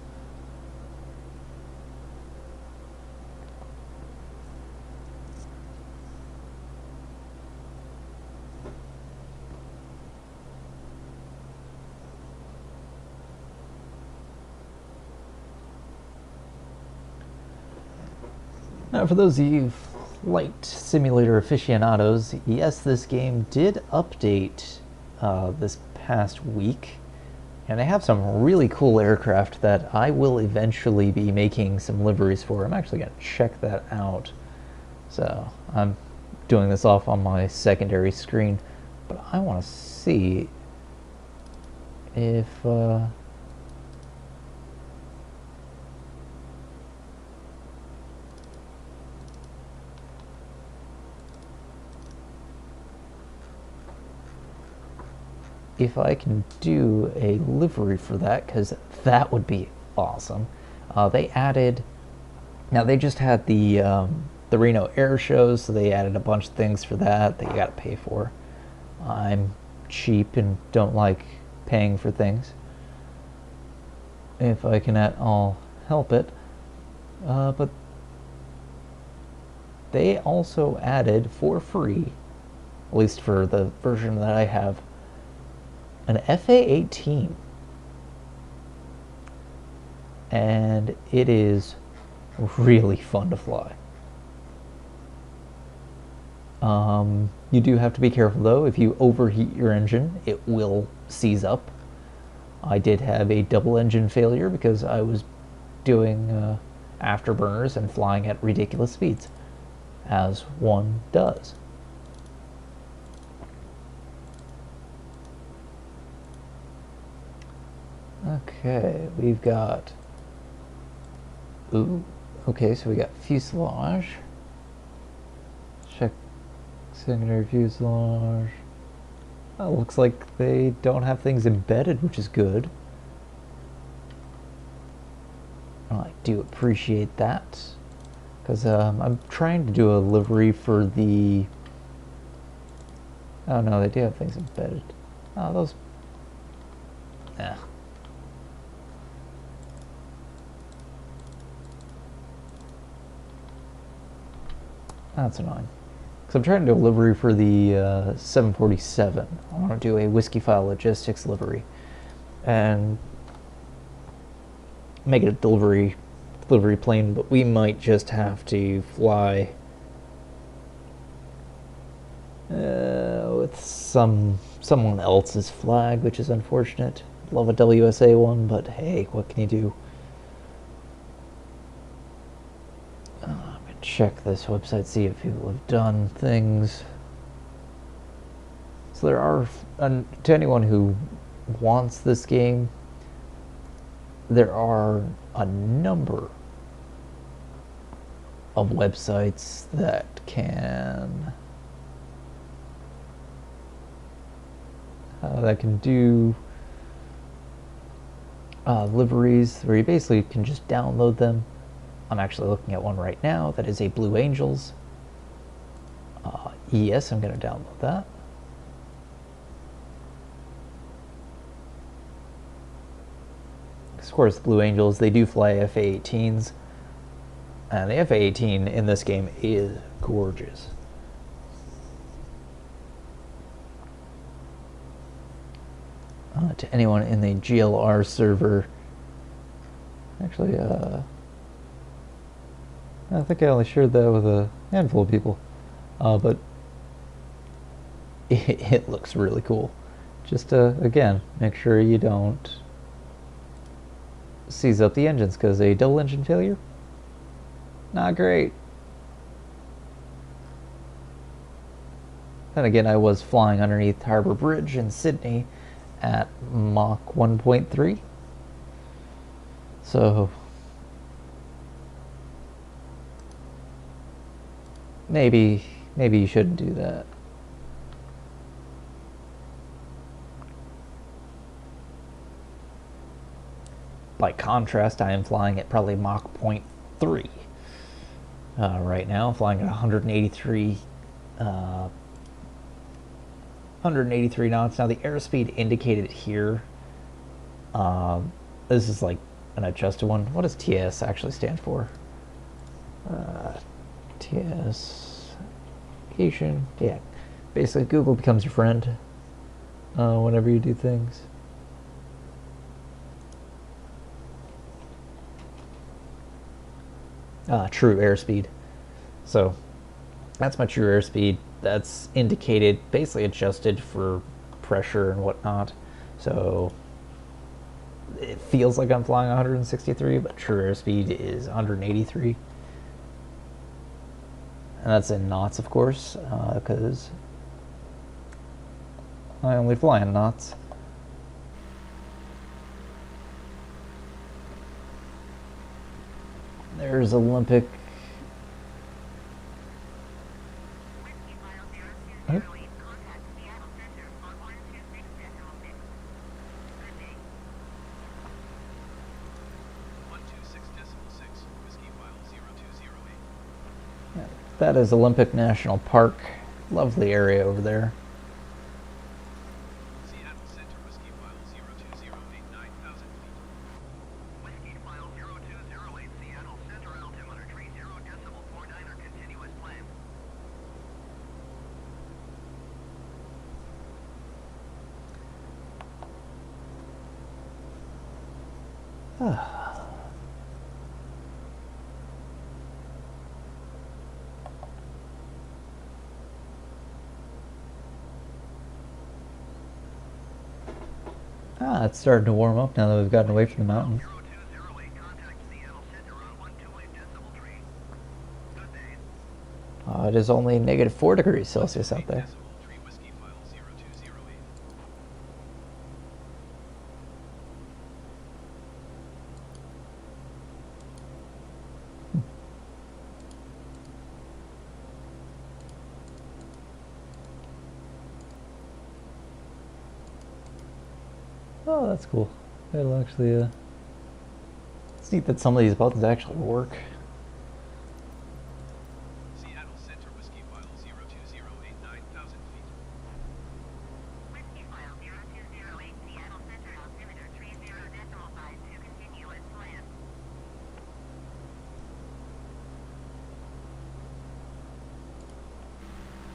Speaker 1: Now, for those of you flight simulator aficionados, yes, this game did update this past week, and they have some really cool aircraft that I will eventually be making some liveries for. I'm actually going to check that out. So I'm doing this off on my secondary screen, But I want to see if I can do a livery for that, because that would be awesome. They added, now they just had the Reno Air shows, so they added a bunch of things for that you got to pay for. I'm cheap and don't like paying for things, if I can at all help it. But they also added for free, at least for the version that I have, an FA-18, and it is really fun to fly. You do have to be careful though. If you overheat your engine, it will seize up. I did have a double engine failure because I was doing afterburners and flying at ridiculous speeds, as one does. Okay, we've got, ooh, okay, so we got fuselage. Check secondary fuselage. Oh, looks like they don't have things embedded, which is good. I do appreciate that, because I'm trying to do a livery for the, oh no, they do have things embedded. Oh, those, yeah. That's annoying. Because I'm trying to do a livery for the 747. I want to do a Whiskyfile logistics livery. And make it a delivery plane, but we might just have to fly with someone else's flag, which is unfortunate. Love a WSA one, but hey, what can you do? Check this website, see if people have done things. So there are, to anyone who wants this game, there are a number of websites that can do liveries, where you basically can just download them. I'm actually looking at one right now that is a Blue Angels. Yes, I'm going to download that. Of course, Blue Angels, they do fly FA-18s. And the FA-18 in this game is gorgeous. To anyone in the GLR server, actually, I think I only shared that with a handful of people, but it looks really cool. Just again, make sure you don't seize up the engines, because a double engine failure, not great. Then again, I was flying underneath Harbour Bridge in Sydney at Mach 1.3, so maybe you shouldn't do that. By contrast, I am flying at probably Mach 0.3 right now, flying at 183 knots. Now the airspeed indicated here, this is like an adjusted one. What does TS actually stand for? TS Asian. Yeah, basically Google becomes your friend whenever you do things. True airspeed. So that's my true airspeed. That's indicated, basically adjusted for pressure and whatnot. So it feels like I'm flying 163, but true airspeed is 183. And that's in knots, of course, because I only fly in knots. There's Olympic.
Speaker 4: Whiskyfile 020 contact Seattle Center on 126.6. Good day.
Speaker 2: 126.6, Whiskyfile 0208.
Speaker 1: That is Olympic National Park. Lovely area over there.
Speaker 2: Seattle Center, Whiskyfile 0208, 9,000 feet.
Speaker 3: Whiskyfile 0208, Seattle Center, altimeter tree 0.49 continuous climb.
Speaker 1: It's starting to warm up now that we've gotten away from the mountains.
Speaker 3: 0208, contact Seattle Center on 128.3. Good day.
Speaker 1: It is only -4 degrees Celsius out there.
Speaker 2: Tree Whiskyfile 0208.
Speaker 1: Oh, that's cool. It'll actually, it's neat that some of these buttons actually work.
Speaker 2: Seattle Center, Whiskyfile 0208, 9,000 feet.
Speaker 4: Whiskyfile 0208 Seattle Center altimeter tree 0.52 continuous climb.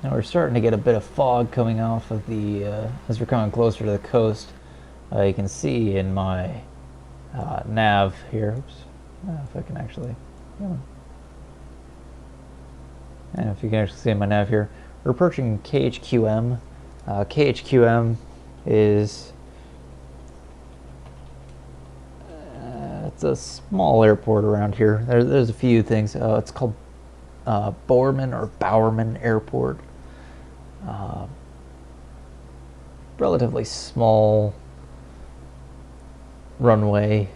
Speaker 1: Now we're starting to get a bit of fog coming off of the, as we're coming closer to the coast. You can see in my nav here, oops, if I can actually, and if you can actually see in my nav here, we're approaching KHQM. KHQM is, it's a small airport around here. There's a few things. It's called Bowerman Airport. Relatively small runway.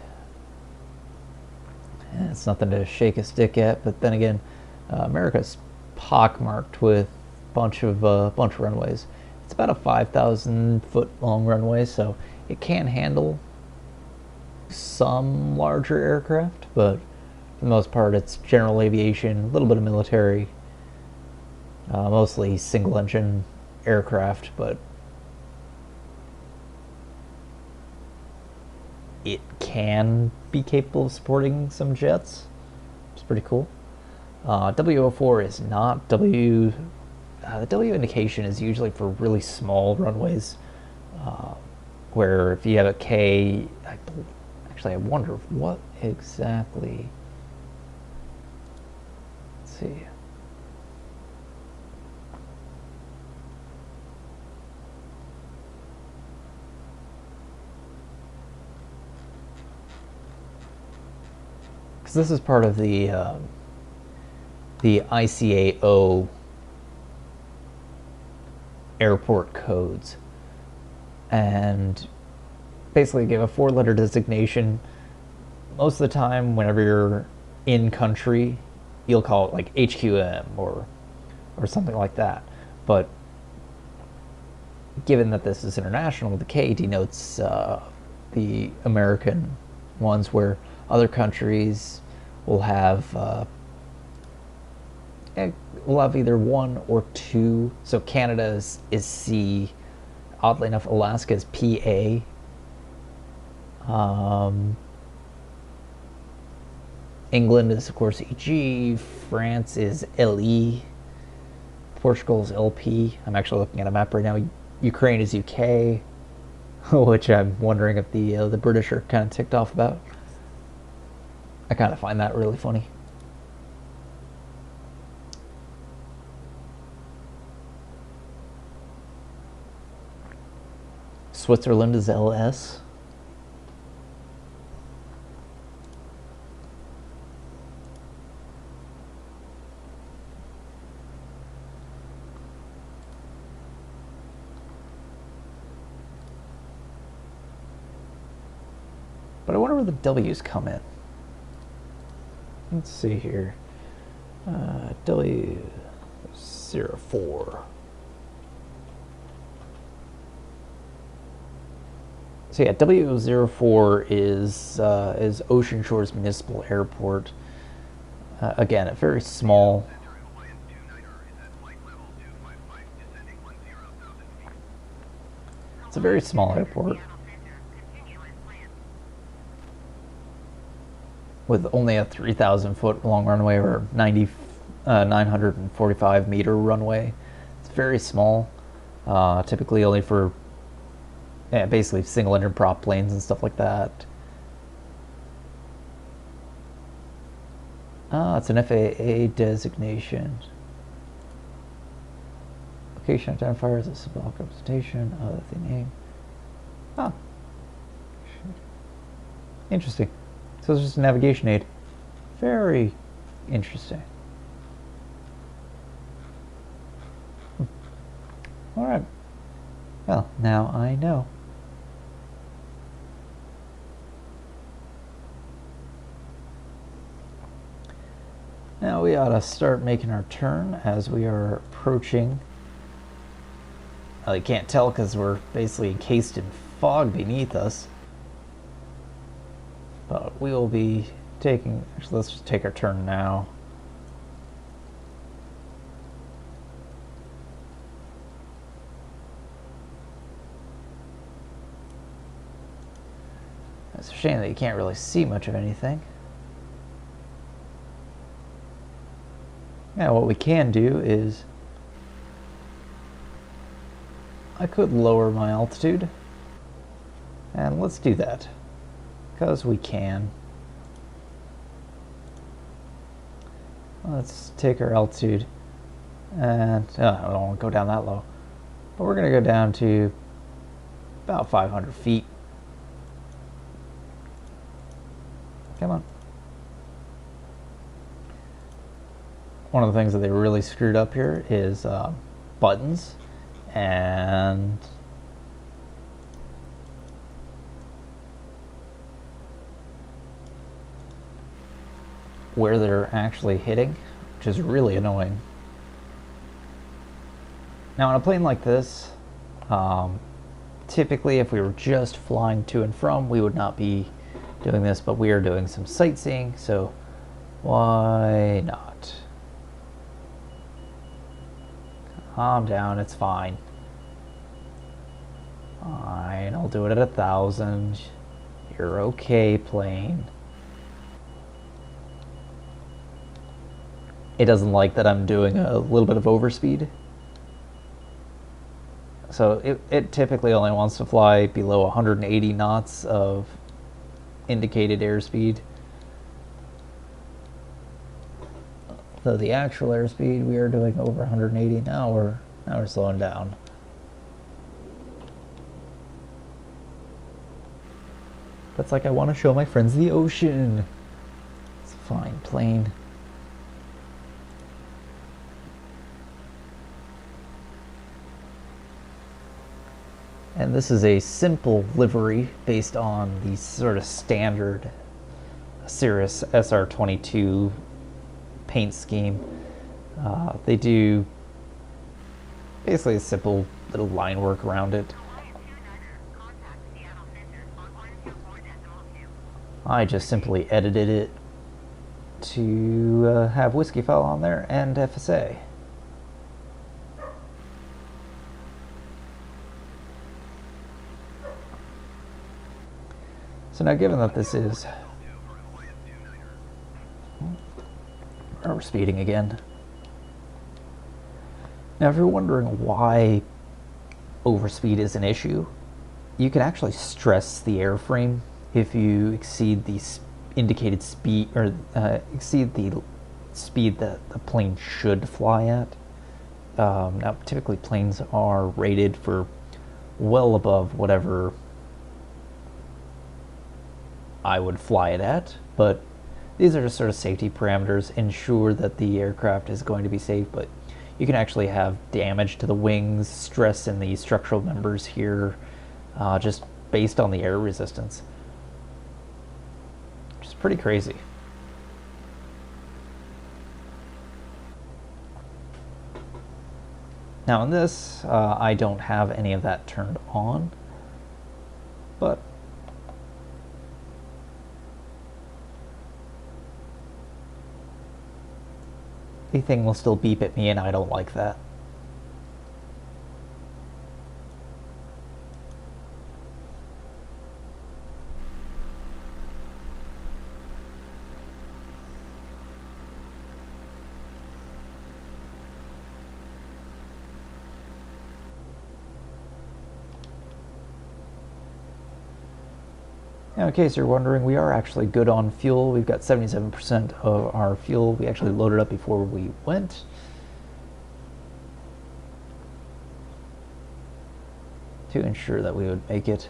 Speaker 1: And it's nothing to shake a stick at, but then again, America's pockmarked with bunch of runways. It's about a 5,000 foot long runway, so it can handle some larger aircraft, but for the most part it's general aviation, a little bit of military, mostly single engine aircraft, but it can be capable of supporting some jets. It's pretty cool. W04 is not. The W indication is usually for really small runways, where if you have a K, actually I wonder what exactly, let's see. Because this is part of the ICAO airport codes, and basically give a 4-letter designation. Most of the time, whenever you're in country, you'll call it like HQM or something like that. But given that this is international, the K denotes the American ones, where other countries will have either 1 or 2. So Canada is C. Oddly enough, Alaska is PA. England is, of course, EG. France is LE. Portugal is LP. I'm actually looking at a map right now. Ukraine is UK, which I'm wondering if the British are kind of ticked off about. I kind of find that really funny. Switzerland is LS. But I wonder where the W's come in. Let's see here. W04. So yeah, W04 is Ocean Shores Municipal Airport. Again, a very small. It's a very small airport with only a 3,000 foot long runway or 945 meter runway. It's very small, typically only for basically single engine prop planes and stuff like that. It's an FAA designation. Location identifier is a symbolic representation of the name. Ah. Interesting. So it's just a navigation aid. Very interesting. Alright. Well, now I know. Now we ought to start making our turn as we are approaching. Well, you can't tell because we're basically encased in fog beneath us. But we will be taking, actually let's just take our turn now. It's a shame that you can't really see much of anything. Now what we can do is I could lower my altitude, and let's do that because we can. Let's take our altitude, and I don't want to go down that low, but we're going to go down to about 500 feet. Come on. One of the things that they really screwed up here is buttons and where they're actually hitting, which is really annoying. Now on a plane like this, typically if we were just flying to and from, we would not be doing this, but we are doing some sightseeing, so why not? Calm down, it's fine. Fine, I'll do it at 1,000. You're okay, plane. It doesn't like that I'm doing a little bit of overspeed. So it typically only wants to fly below 180 knots of indicated airspeed. So the actual airspeed, we are doing over 180 now. We're slowing down. That's like I want to show my friends the ocean. It's a fine plane. And this is a simple livery based on the sort of standard Cirrus SR22 paint scheme. They do basically a simple little line work around it. I just simply edited it to have Whiskyfile on there and FSA. So now given that this is... Oh, we're speeding again. Now if you're wondering why overspeed is an issue, you can actually stress the airframe if you exceed the indicated speed, or exceed the speed that the plane should fly at. Now typically planes are rated for well above whatever I would fly it at, but these are just sort of safety parameters, ensure that the aircraft is going to be safe, but you can actually have damage to the wings, stress in the structural members here, just based on the air resistance. is pretty crazy. Now in this, I don't have any of that turned on, but the thing will still beep at me, and I don't like that. Now, in case you're wondering, we are actually good on fuel. We've got 77% of our fuel. We actually loaded up before we went. To ensure that we would make it.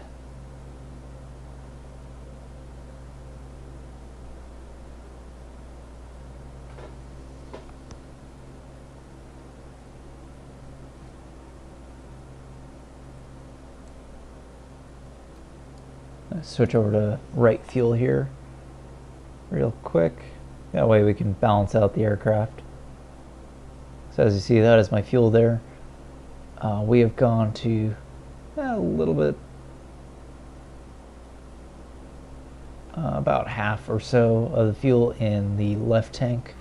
Speaker 1: Switch over to right fuel here real quick. That way we can balance out the aircraft. So as you see, that is my fuel there. We have gone to a little bit, about half or so of the fuel in the left tank.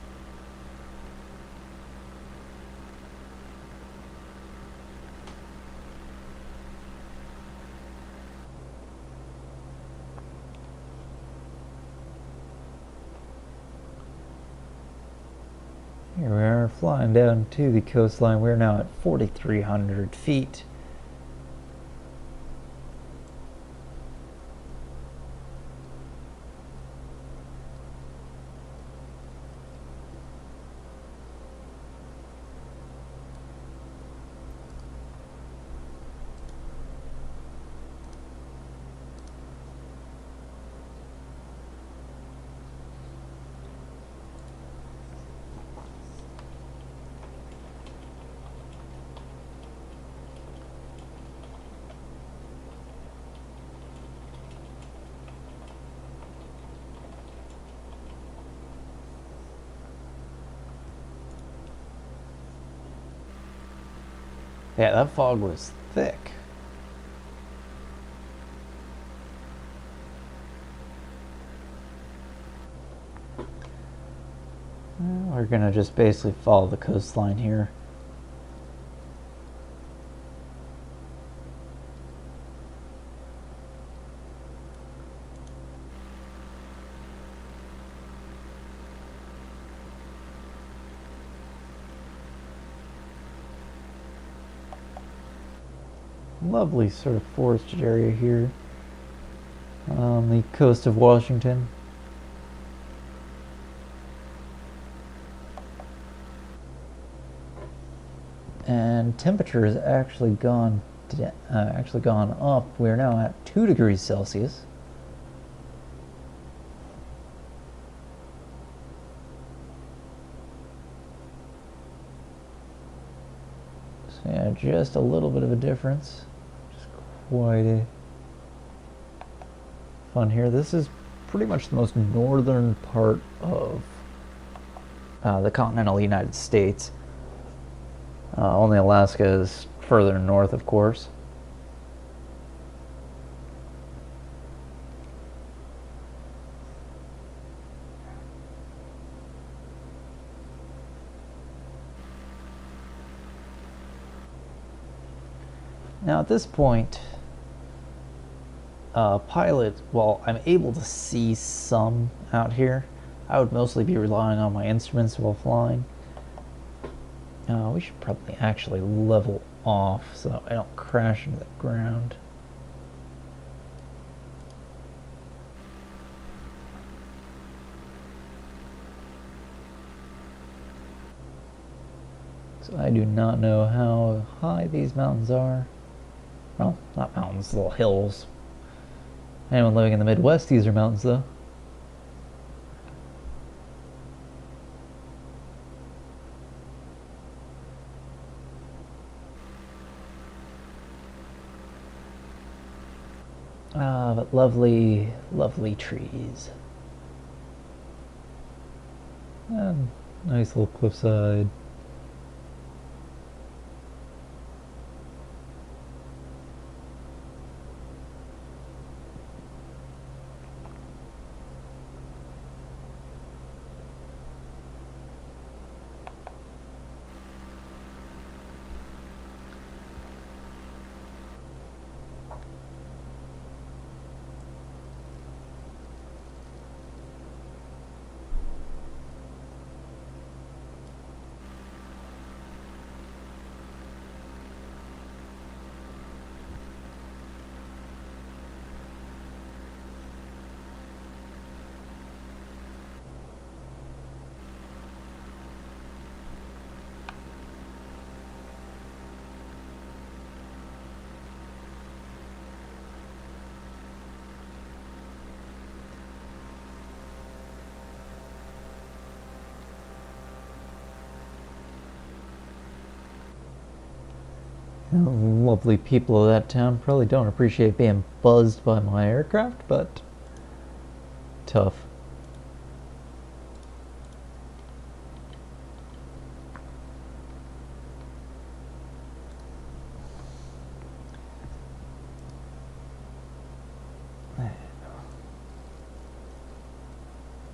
Speaker 1: Here we are flying down to the coastline. We're now at 4,300 feet. Yeah, that fog was thick. We're gonna just basically follow the coastline here. Lovely sort of forested area here on the coast of Washington. And temperature has actually gone up. We're now at 2 degrees Celsius. So yeah, just a little bit of a difference. Quite fun here. This is pretty much the most northern part of the continental United States. Only Alaska is further north, of course. Now at this point, pilot, while I'm able to see some out here, I would mostly be relying on my instruments while flying. We should probably actually level off so I don't crash into the ground. So I do not know how high these mountains are. Well, not mountains, little hills. Anyone living in the Midwest, these are mountains though. But lovely, lovely trees. And nice little cliffside. Lovely people of that town probably don't appreciate being buzzed by my aircraft, but tough.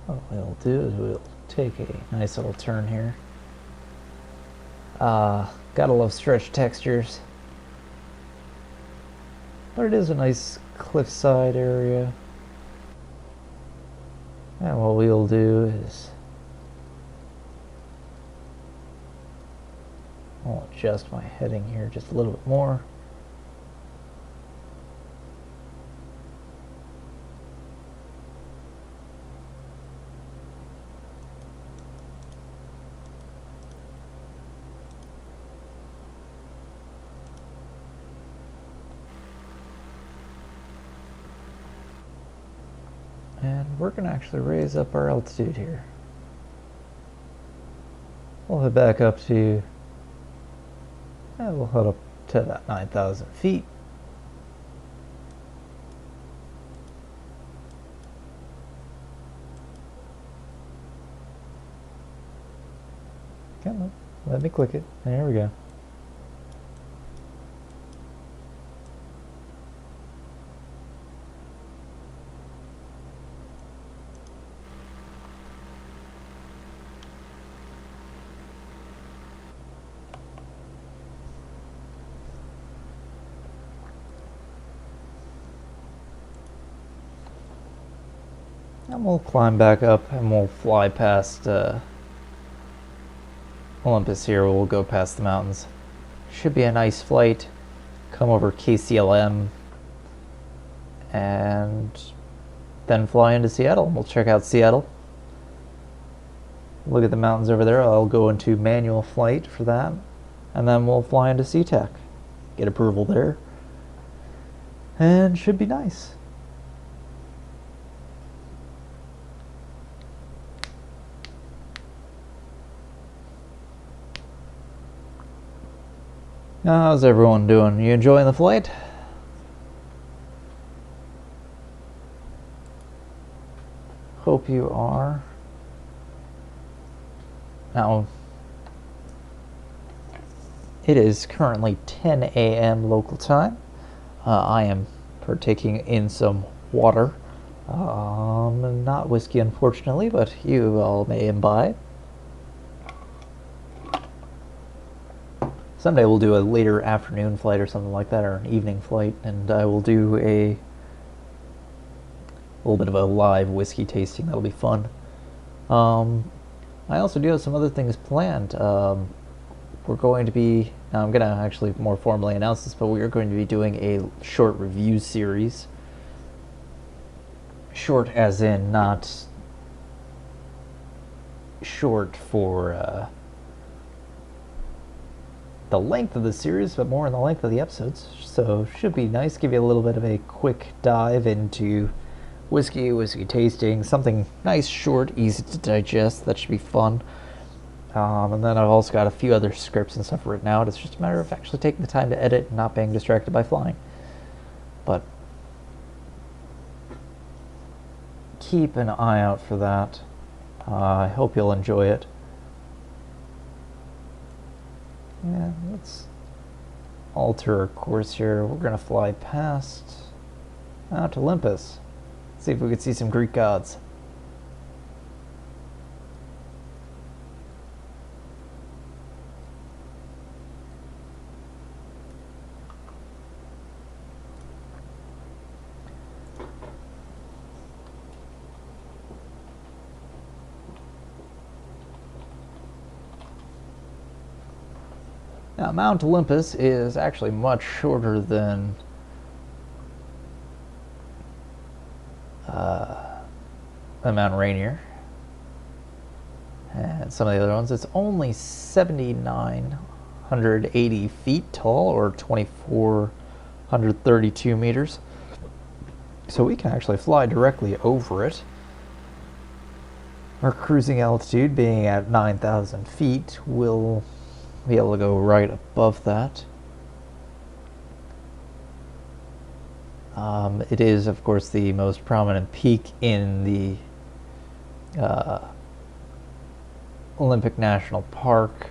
Speaker 1: What we'll do is we'll take a nice little turn here. Gotta love stretch textures. But it is a nice cliffside area. And what we'll do is I'll adjust my heading here just a little bit more. And we're going to actually raise up our altitude here. We'll head back up to, we'll head up to about 9,000 feet. Come on, let me click it. There we go. And we'll climb back up and we'll fly past Olympus here. We'll go past the mountains. Should be a nice flight. Come over KCLM and then fly into Seattle. We'll check out Seattle. Look at the mountains over there. I'll go into manual flight for that. And then we'll fly into SeaTac. Get approval there. And should be nice. How's everyone doing? You enjoying the flight? Hope you are. Now, it is currently 10 a.m. local time. I am partaking in some water. Not whiskey, unfortunately, but you all may imbibe. Someday we'll do a later afternoon flight or something like that, or an evening flight, and I will do a little bit of a live whiskey tasting. That'll be fun. I also do have some other things planned. We're going to be, now I'm going to actually more formally announce this, but we are going to be doing a short review series. Short as in not short for the length of the series, but more in the length of the episodes. So should be nice. Give you a little bit of a quick dive into whiskey tasting, something nice, short, easy to digest. That should be fun. And then I've also got a few other scripts and stuff written out. It's just a matter of actually taking the time to edit and not being distracted by flying. But keep an eye out for that. I hope you'll enjoy it. Yeah, let's alter our course here. We're going to fly past Mount Olympus. See if we can see some Greek gods. Now, Mount Olympus is actually much shorter than Mount Rainier and some of the other ones. It's only 7,980 feet tall, or 2,432 meters. So we can actually fly directly over it. Our cruising altitude being at 9,000 feet will be able to go right above that. It is, of course, the most prominent peak in the Olympic National Park.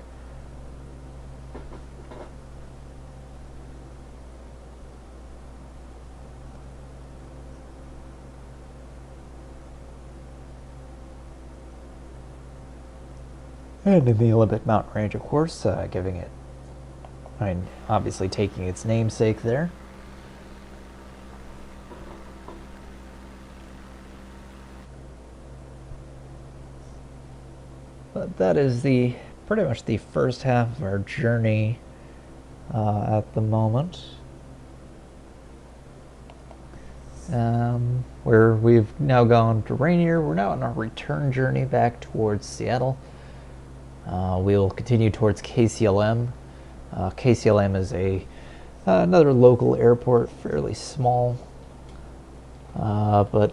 Speaker 1: And in the Olympic mountain range, of course, giving it, obviously taking its namesake there. But that is pretty much the first half of our journey at the moment. Where we've now gone to Rainier, we're now on our return journey back towards Seattle. We'll continue towards KCLM. KCLM is another local airport, fairly small, but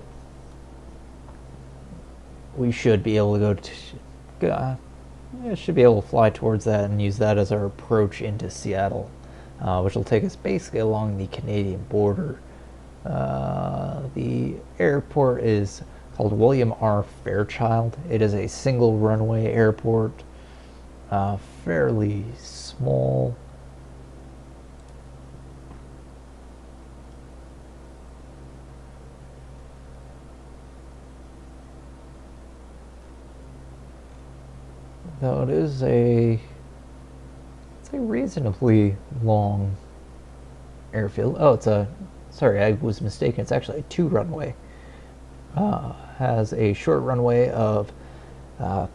Speaker 1: we should be able to go to. Should be able to fly towards that and use that as our approach into Seattle, which will take us basically along the Canadian border. The airport is called William R. Fairchild. It is a single runway airport, fairly small. Though it is it's a reasonably long airfield. Oh, sorry, I was mistaken. It's actually a two runway. Has a short runway of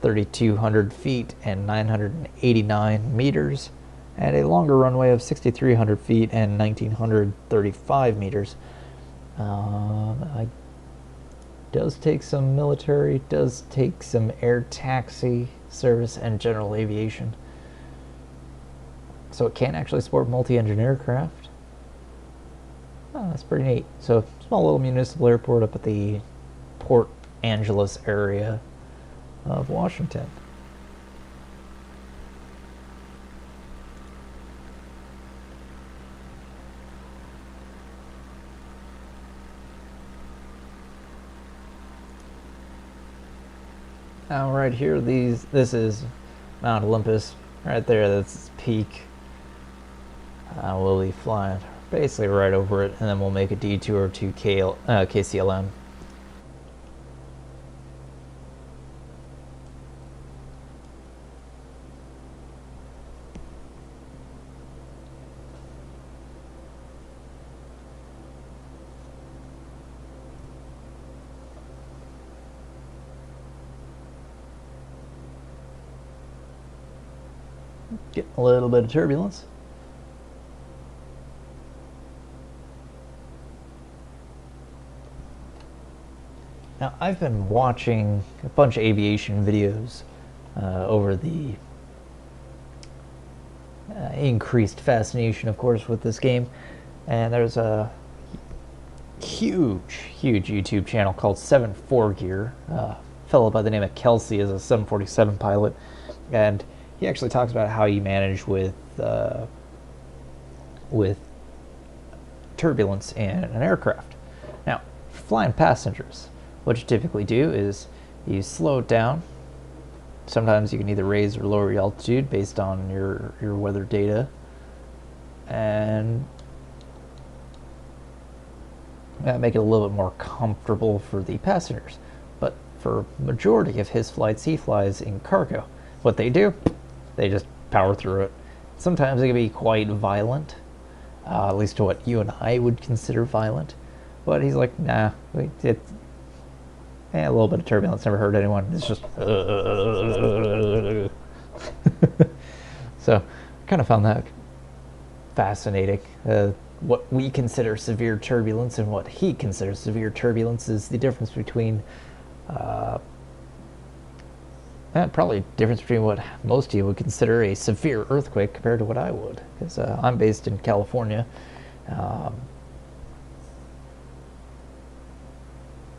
Speaker 1: 3,200 feet and 989 meters, and a longer runway of 6,300 feet and 1,935 meters. Does take some military, does take some air taxi service and general aviation. So it can actually support multi-engine aircraft. Oh, that's pretty neat. So small little municipal airport up at the Port Angeles area of Washington. Now right here, this is Mount Olympus, right there, that's its peak. We'll be flying basically right over it, and then we'll make a detour to KCLM. Getting a little bit of turbulence. Now, I've been watching a bunch of aviation videos over the increased fascination, of course, with this game. And there's a huge YouTube channel called 74 Gear. A fellow by the name of Kelsey is a 747 pilot, and he actually talks about how he managed with turbulence in an aircraft. Now, flying passengers, what you typically do is you slow it down sometimes you can either raise or lower your altitude based on your weather data, and make it a little bit more comfortable for the passengers. But for majority of his flights, he flies in cargo. What they do, they just power through it. Sometimes it can be quite violent, at least to what you and I would consider violent. But he's like, nah, it's a little bit of turbulence never hurt anyone. It's just so I kind of found that fascinating. What we consider severe turbulence and what he considers severe turbulence is the difference between probably difference between what most of you would consider a severe earthquake compared to what I would, because I'm based in California.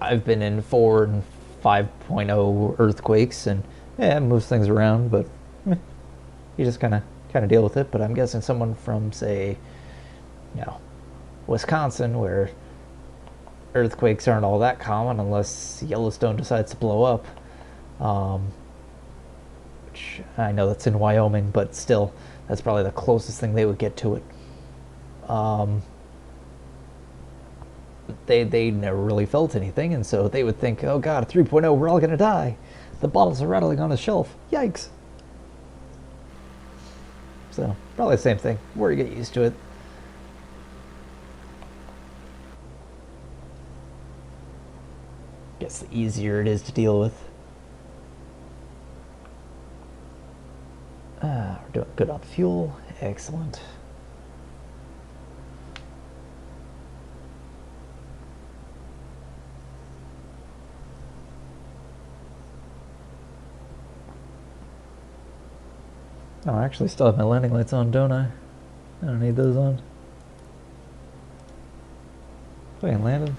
Speaker 1: I've been in 4 and 5.0 earthquakes, and it moves things around, but you just kind of deal with it. But I'm guessing someone from, say, Wisconsin, where earthquakes aren't all that common unless Yellowstone decides to blow up, which I know that's in Wyoming, but still, that's probably the closest thing they would get to it. They never really felt anything, and so they would think, oh god, a 3.0, we're all gonna die. The bottles are rattling on the shelf. Yikes. So, probably the same thing. We're gonna get used to it. Guess the easier it is to deal with. We're doing good on fuel. Excellent. Oh, I actually still have my landing lights on, don't I? I don't need those on. Fucking landed.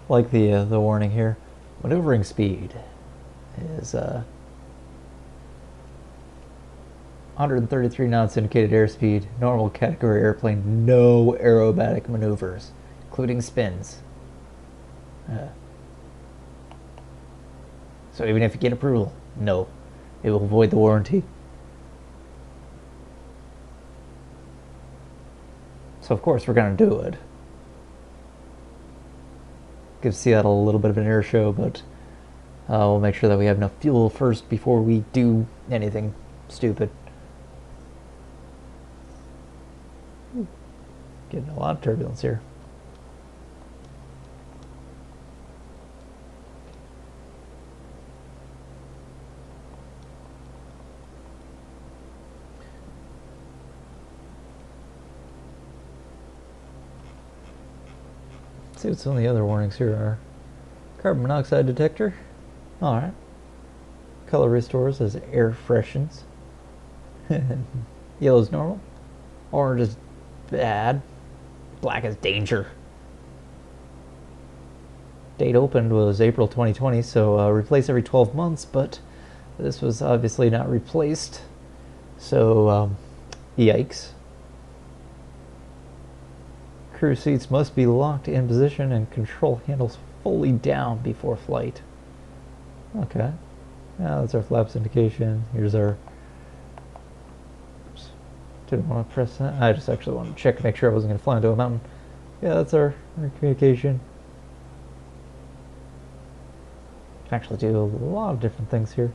Speaker 1: Like the warning here, maneuvering speed is 133 knots indicated airspeed, normal category airplane, no aerobatic maneuvers, including spins. So even if you get approval, no, it will void the warranty. So of course we're going to do it. Give Seattle a little bit of an air show, but we'll make sure that we have enough fuel first before we do anything stupid. Getting a lot of turbulence here. See what some of the other warnings here are. Carbon monoxide detector. Alright. Color restores as air freshens. Yellow is normal. Orange is bad. Black is danger. Date opened was April 2020, so replace every 12 months, but this was obviously not replaced. So, yikes. Crew seats must be locked in position and control handles fully down before flight. Okay. Now that's our flaps indication. Here's our... Oops. Didn't want to press that. I just actually wanted to check, make sure I wasn't going to fly into a mountain. Yeah, that's our communication. Can actually do a lot of different things here.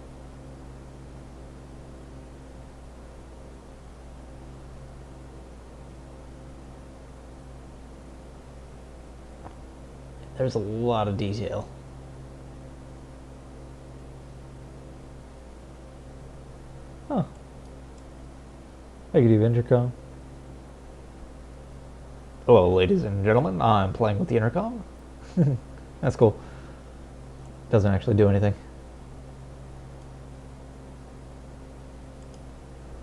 Speaker 1: There's a lot of detail. Huh. I could do intercom. Hello, ladies and gentlemen. I'm playing with the intercom. That's cool. Doesn't actually do anything.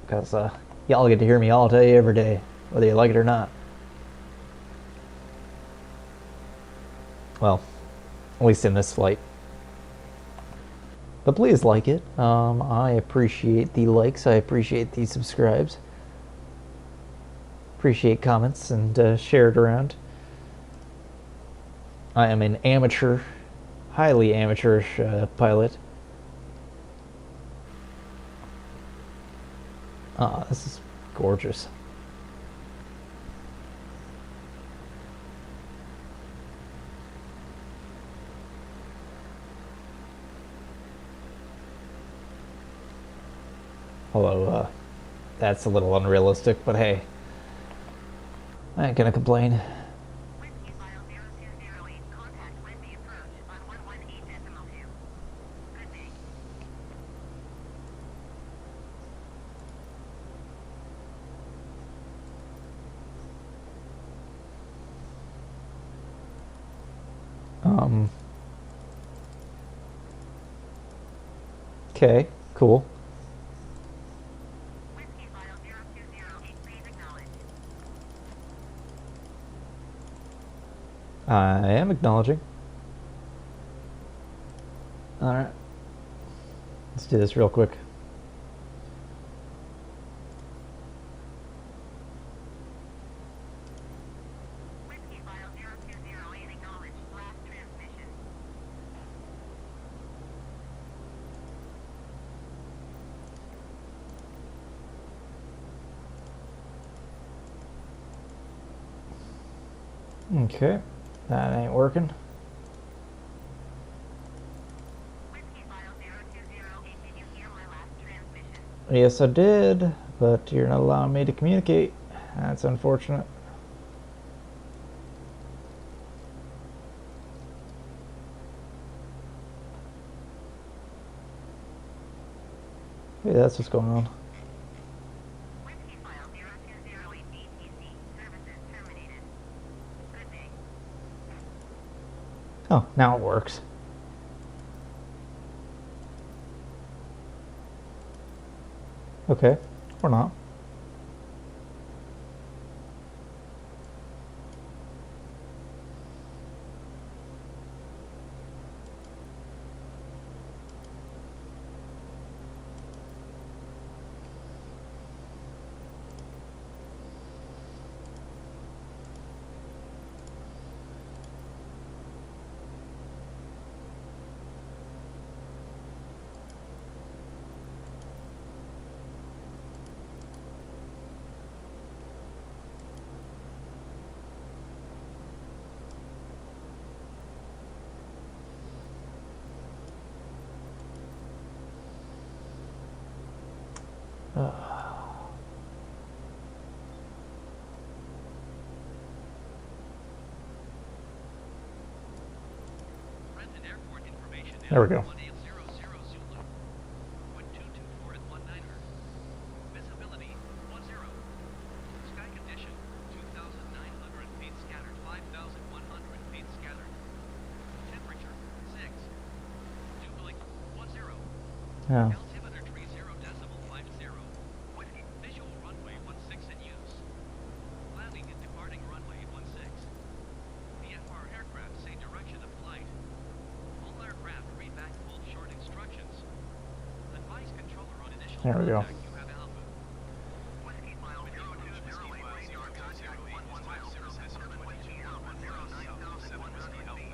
Speaker 1: because y'all get to hear me all day, every day, whether you like it or not. Well, at least in this flight. But please like it. I appreciate the likes. I appreciate the subscribes. Appreciate comments and share it around. I am an amateur, highly amateurish pilot. Ah, this is gorgeous. Although, that's a little unrealistic, but hey, I ain't gonna complain.
Speaker 4: Whiskyfile 0208, contact Wendy approach on 118.2. Good day.
Speaker 1: Okay, cool.
Speaker 4: Whiskyfile 0208, please acknowledge.
Speaker 1: I am acknowledging. Alright. Let's do this real quick.
Speaker 4: Whiskyfile 0208, acknowledge. Last transmission.
Speaker 1: Okay, that ain't working.
Speaker 4: Whiskyfile 0208, did you hear my last transmission?
Speaker 1: Yes, I did, but you're not allowing me to communicate. That's unfortunate. Hey, that's what's going on.
Speaker 4: Whiskyfile 0208, ATC, services terminated. Good day.
Speaker 1: Oh, now it works. Okay, or not.
Speaker 2: Renton Airport information.
Speaker 1: There we go.
Speaker 2: 1800 Zulu. 224 at 19er. Visibility 10. Sky condition 2,900 feet scattered, 5,100 feet scattered. Temperature 6. Dew point 10.
Speaker 1: Yeah.
Speaker 2: Altimeter tree 0.50. Whiskey. Visual runway 16 in use. Landing and departing runway 16. VFR aircraft say direction of flight. All aircraft read back full short instructions. Advise controller on initial
Speaker 1: There we go.
Speaker 2: contact. You have Alpha.
Speaker 3: Whiskyfile 0208, radar contact 11 miles. Seven Whiskey Alpha 09,100 feet.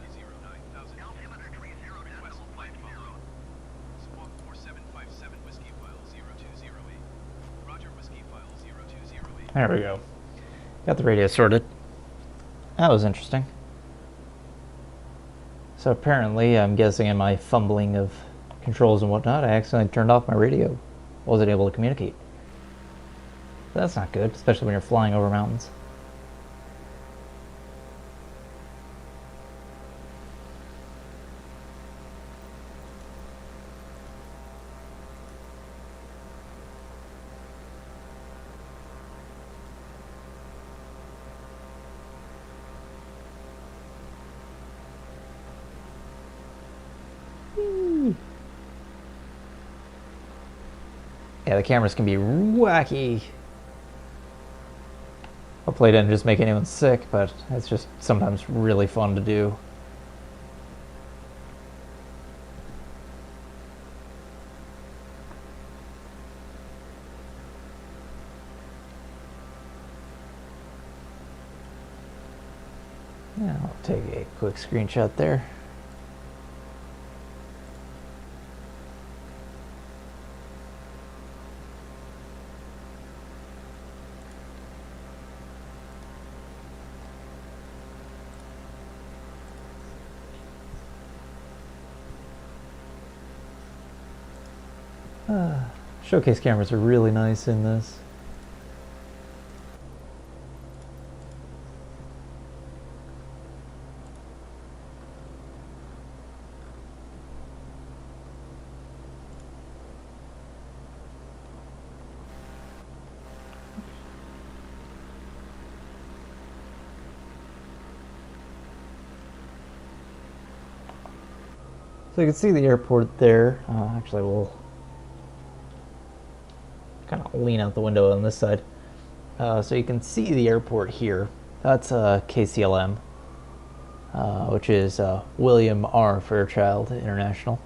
Speaker 3: Altimeter tree 0.50.
Speaker 2: Squawk 4757 Whiskyfile 0208. Roger, Whiskyfile 0208.
Speaker 1: There we go. Got the radio sorted. That was interesting. So apparently, I'm guessing in my fumbling of controls and whatnot, I accidentally turned off my radio. Wasn't able to communicate. That's not good, especially when you're flying over mountains. Yeah, the cameras can be wacky. Hopefully it didn't just make anyone sick, but it's just sometimes really fun to do. Yeah, I'll take a quick screenshot there. Showcase cameras are really nice in this. So you can see the airport there. Actually, we'll kind of lean out the window on this side. So you can see the airport here. That's KCLM, which is William R. Fairchild International.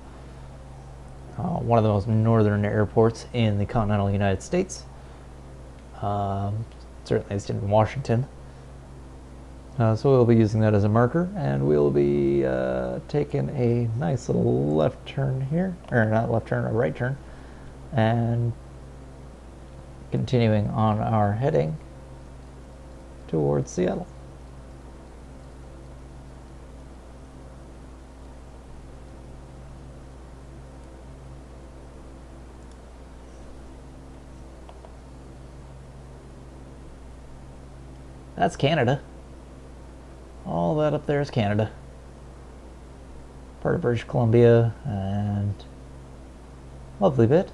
Speaker 1: One of the most northern airports in the continental United States. Certainly it's in Washington. So we'll be using that as a marker, and we'll be taking a nice little left turn here, or not left turn, a right turn, and continuing on our heading towards Seattle. That's Canada. All that up there is Canada. Part of British Columbia, and lovely bit.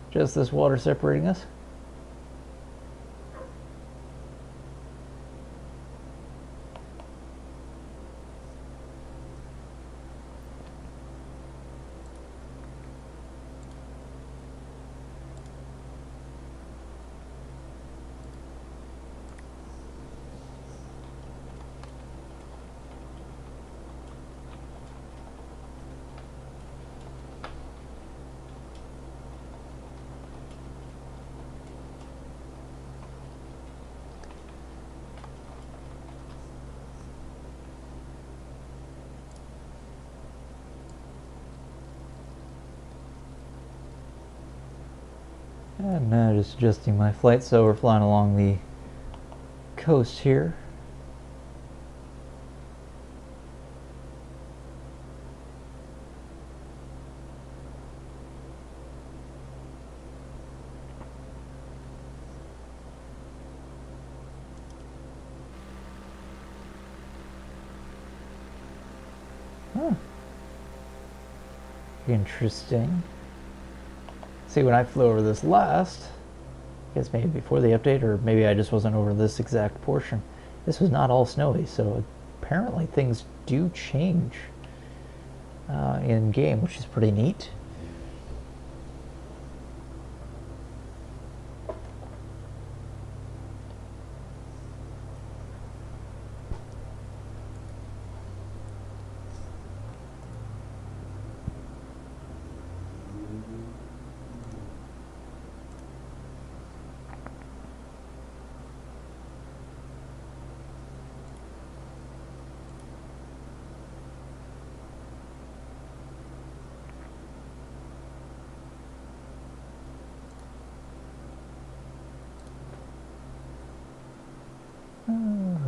Speaker 1: Just this water separating us. And now just adjusting my flight, so we're flying along the coast here. Huh. Interesting. See, when I flew over this last, I guess maybe before the update, or maybe I just wasn't over this exact portion, this was not all snowy, so apparently things do change in game, which is pretty neat.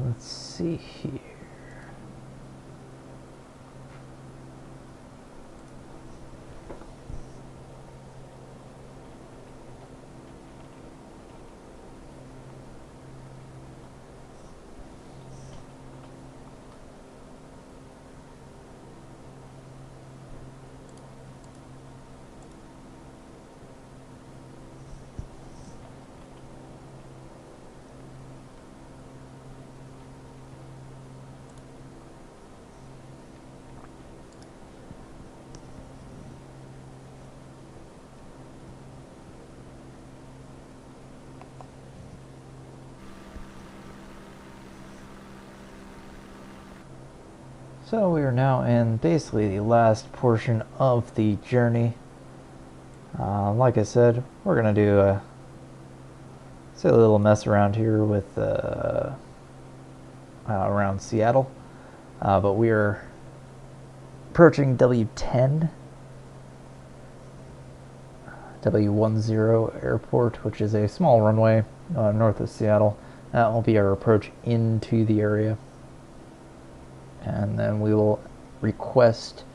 Speaker 1: Let's see here. So we are now in basically the last portion of the journey. Like I said, we're gonna do a little mess around here with around Seattle, but we are approaching W10, W10 airport, which is a small runway north of Seattle. That will be our approach into the area. And then we will request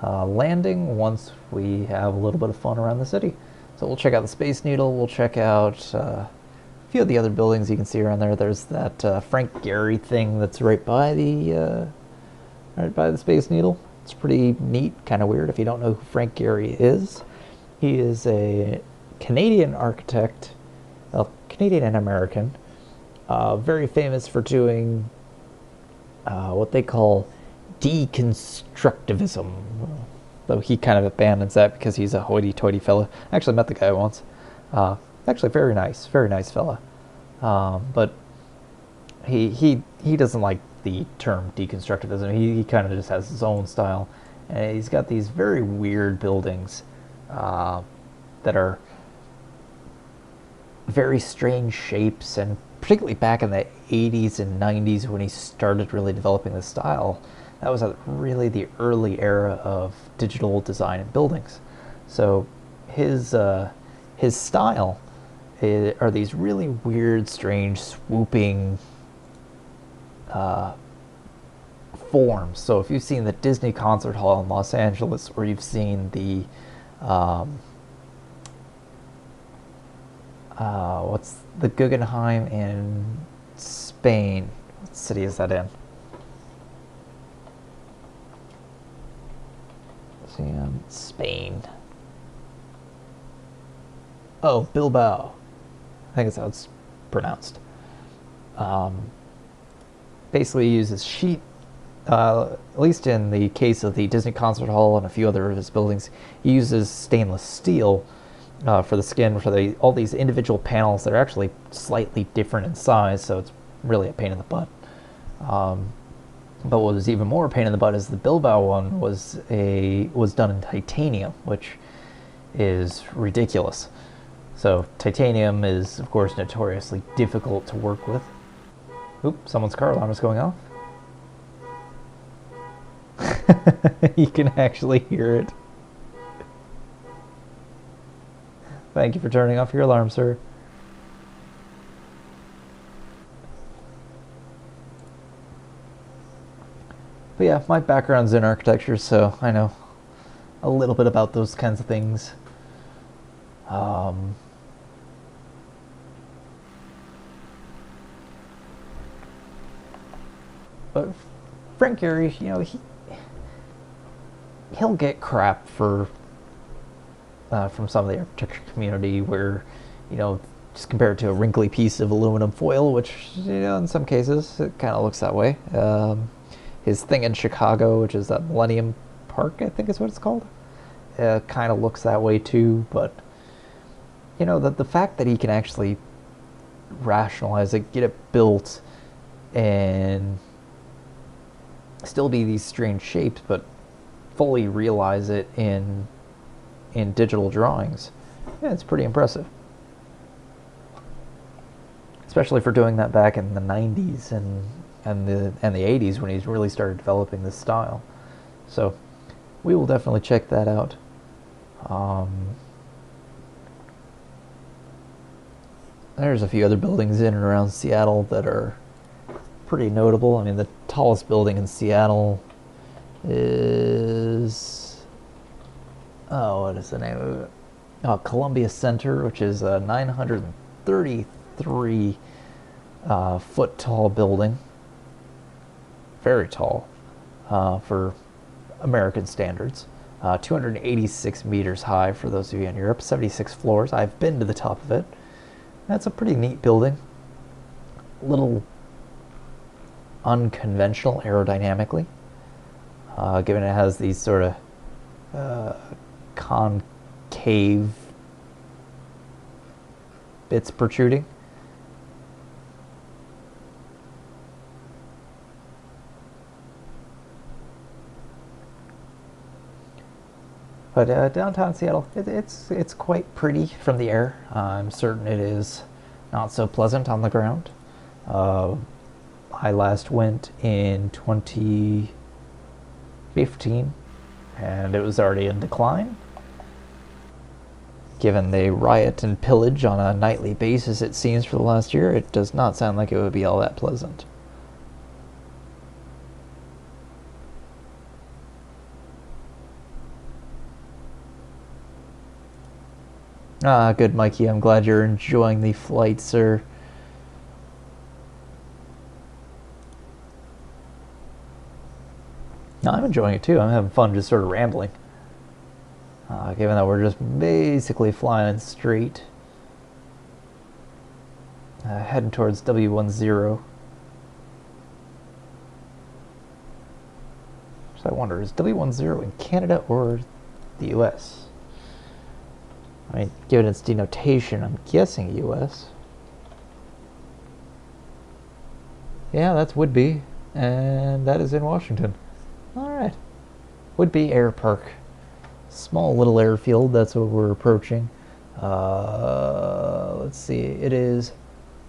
Speaker 1: landing once we have a little bit of fun around the city. So we'll check out the Space Needle, we'll check out a few of the other buildings you can see around there. There's that Frank Gehry thing that's right by the Space Needle. It's pretty neat, kind of weird if you don't know who Frank Gehry is. He is a Canadian architect, Canadian and American, very famous for doing what they call deconstructivism, though he kind of abandons that because he's a hoity-toity fella. I actually met the guy once. Actually, very nice fella. But he doesn't like the term deconstructivism. He kind of just has his own style, and he's got these very weird buildings that are very strange shapes, and particularly back in the 80s and 90s when he started really developing this style, that was really the early era of digital design in buildings. So his style are these really weird, strange, swooping forms. So if you've seen the Disney Concert Hall in Los Angeles, or you've seen the what's the Guggenheim in Spain? What city is that in? Let's see, Spain. Oh, Bilbao. I think that's how it's pronounced. Basically, he uses sheet. At least in the case of the Disney Concert Hall and a few other of his buildings, he uses stainless steel for the skin, for all these individual panels that are actually slightly different in size, so it's really a pain in the butt. But what was even more a pain in the butt is the Bilbao one was done in titanium, which is ridiculous. So titanium is, of course, notoriously difficult to work with. Oop, someone's car alarm is going off. You can actually hear it. Thank you for turning off your alarm, sir. But yeah, my background's in architecture, so I know a little bit about those kinds of things. But Frank Gehry, you know, he'll get crap for from some of the architecture community, where, you know, just compare it to a wrinkly piece of aluminum foil, which, you know, in some cases it kind of looks that way. His thing in Chicago, which is that Millennium Park, I think is what it's called, kind of looks that way too. But, you know, the fact that he can actually rationalize it, get it built, and still be these strange shapes, but fully realize it in digital drawings, yeah, it's pretty impressive. Especially for doing that back in the 90s and the 80s, when he's really started developing this style. So we will definitely check that out. There's a few other buildings in and around Seattle that are pretty notable. I mean, the tallest building in Seattle is, what is the name of it? Columbia Center, which is a 933 foot tall building. Very tall for American standards. 286 meters high for those of you in Europe. 76 floors. I've been to the top of it. That's a pretty neat building. A little unconventional aerodynamically, given it has these sort of concave bits protruding. But downtown Seattle, it's quite pretty from the air. I'm certain it is not so pleasant on the ground. I last went in 2015, and it was already in decline. Given the riot and pillage on a nightly basis, it seems, for the last year, it does not sound like it would be all that pleasant. Ah, good, Mikey. I'm glad you're enjoying the flight, sir. No, I'm enjoying it too. I'm having fun just sort of rambling. Given that we're just basically flying straight. Heading towards W10. So I wonder, is W10 in Canada or the US? I mean, given its denotation, I'm guessing US. Yeah, that's Woodby, and that is in Washington. Alright. Woodby Air Park. Small little airfield, that's what we're approaching. Let's see, it is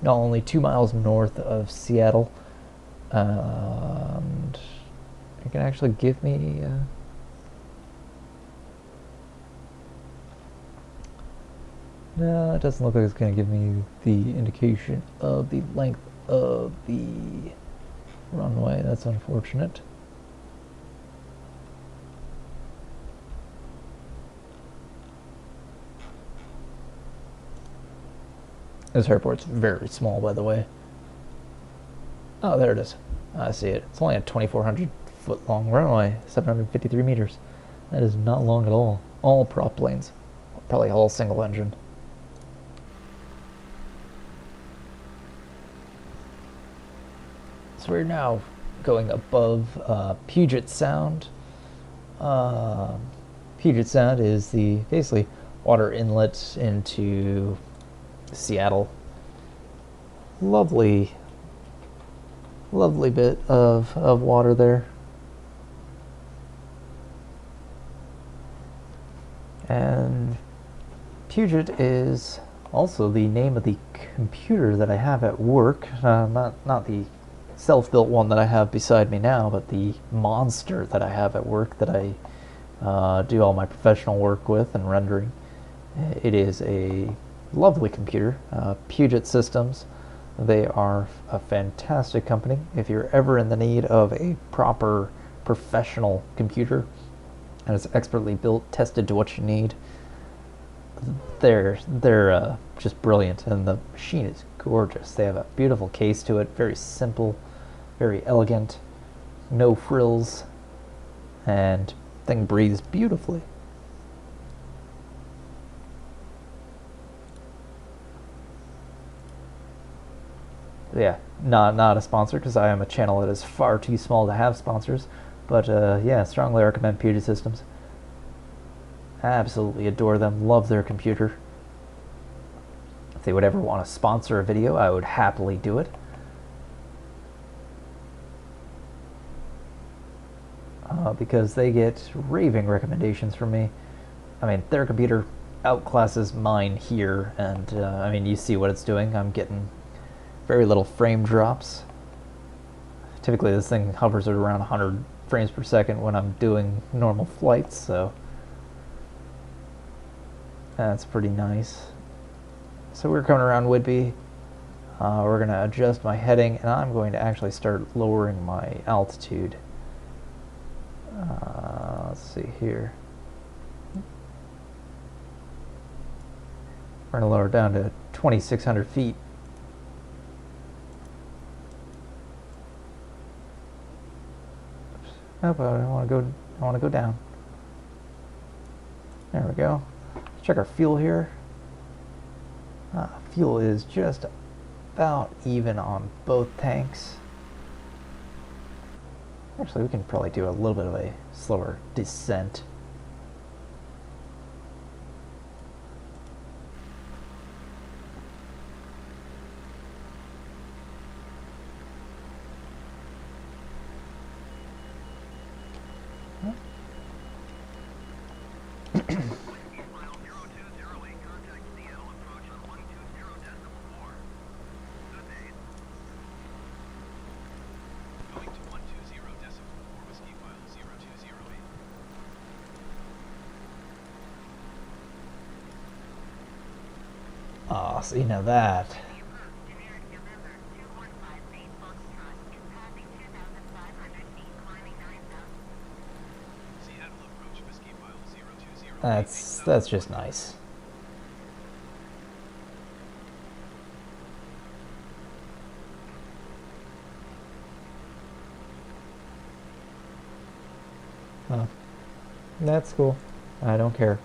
Speaker 1: not only 2 miles north of Seattle, and it can actually give me... No, it doesn't look like it's going to give me the indication of the length of the runway. That's unfortunate. This airport's very small, by the way. Oh, there it is. I see it. It's only a 2,400 foot long runway, 753 meters. That is not long at all. All prop planes. Probably all single engine. So we're now going above Puget Sound. Puget Sound is the basically water inlet into Seattle. Lovely bit of water there. And Puget is also the name of the computer that I have at work. Not the self-built one that I have beside me now, but the monster that I have at work that I do all my professional work with and rendering. It is a lovely computer, Puget Systems. They are a fantastic company. If you're ever in the need of a proper professional computer and it's expertly built, tested to what you need, they're just brilliant, and the machine is gorgeous. They have a beautiful case to it, very simple, very elegant, no frills, and thing breathes beautifully. Yeah, not a sponsor, because I am a channel that is far too small to have sponsors, but yeah, strongly recommend Puget Systems. Absolutely adore them, love their computer. If they would ever want to sponsor a video, I would happily do it. Because they get raving recommendations from me. I mean, their computer outclasses mine here, and I mean, you see what it's doing. I'm getting very little frame drops. Typically this thing hovers at around 100 frames per second when I'm doing normal flights, so that's pretty nice. So we're coming around Whidbey. We're going to adjust my heading, and I'm going to actually start lowering my altitude. Let's see here. We're going to lower it down to 2,600 feet. Oh, but I want to go down. There we go. Let's check our fuel here. Fuel is just about even on both tanks. Actually, we can probably do a little bit of a slower descent. Oh, so you know that.
Speaker 4: Generic November 2158 Foxtrot is passing 2,500 feet, climbing 9,000.
Speaker 2: Seattle approach Whiskyfile 020.
Speaker 1: That's just nice. Oh, that's cool. I don't care.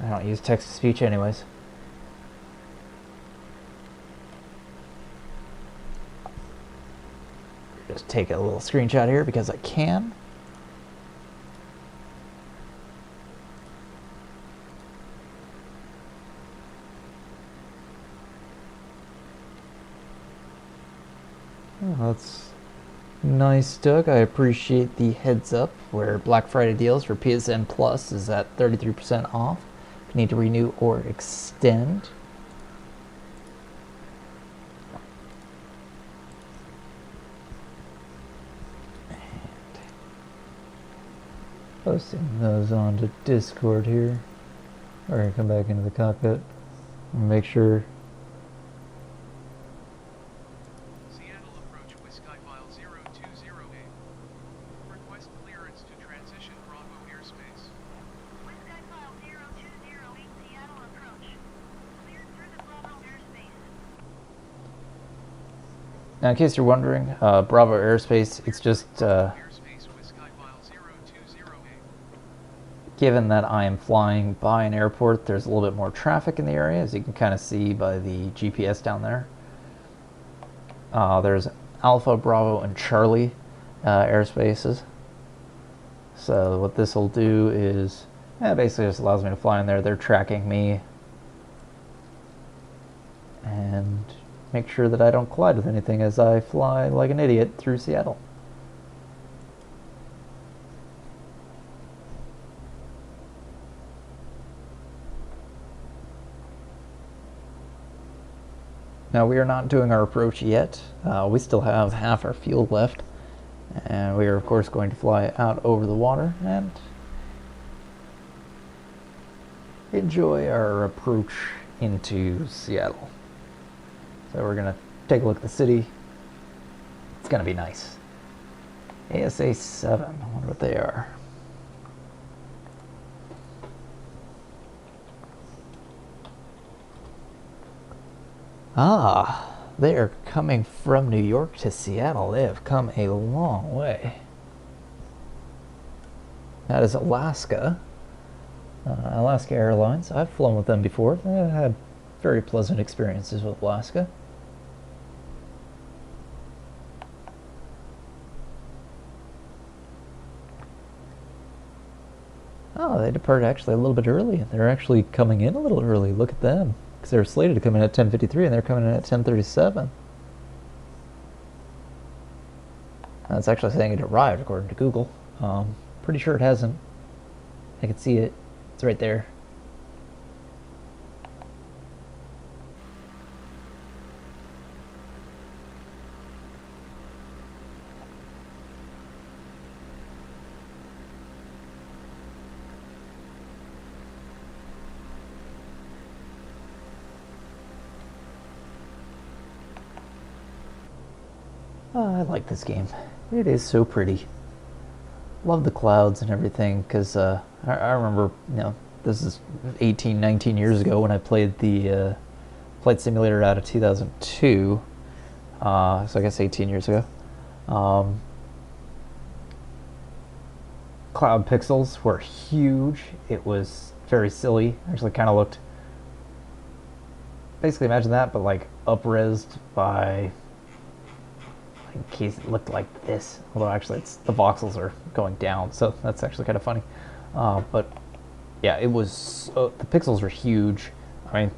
Speaker 1: I don't use text to speech anyways. Just take a little screenshot here because I can. Oh, that's nice, Doug. I appreciate the heads up where Black Friday deals for PSN Plus is at 33% off. If you need to renew or extend. And posting those onto Discord here. We're going to come back into the cockpit and make sure.
Speaker 2: Seattle approach Whiskyfile 0208. Request clearance to transition Bravo airspace.
Speaker 4: Whiskyfile 0208 Seattle approach. Cleared through the Bravo airspace.
Speaker 1: Now, in case you're wondering, Bravo airspace, it's just
Speaker 2: Airspace Whiskyfile 0208.
Speaker 1: given that I am flying by an airport, there's a little bit more traffic in the area, as you can kind of see by the GPS down there. There's Alpha, Bravo, and Charlie airspaces. So what this will do is, basically just allows me to fly in there. They're tracking me and make sure that I don't collide with anything as I fly like an idiot through Seattle. Now we are not doing our approach yet. We still have half our fuel left, and we are of course going to fly out over the water and enjoy our approach into Seattle. So we're gonna take a look at the city. It's gonna be nice. ASA 7, I wonder what they are. Ah, they are coming from New York to Seattle. They have come a long way. That is Alaska. Alaska Airlines. I've flown with them before. I've had very pleasant experiences with Alaska. Oh, they depart actually a little bit early. They're actually coming in a little early. Look at them. Because they were slated to come in at 10:53 and they're coming in at 10:37. It's actually saying it arrived according to Google. Pretty sure it hasn't. I can see it. It's right there. Oh, I like this game. It is so pretty. Love the clouds and everything, because I remember, this is 18, 19 years ago when I played the Flight Simulator out of 2002. So I guess 18 years ago. Cloud pixels were huge. It was very silly. Actually kind of looked, basically imagine that, but like up-resed by, in case it looked like this, although actually the voxels are going down, so that's actually kind of funny. But yeah, it was, the pixels were huge. I mean,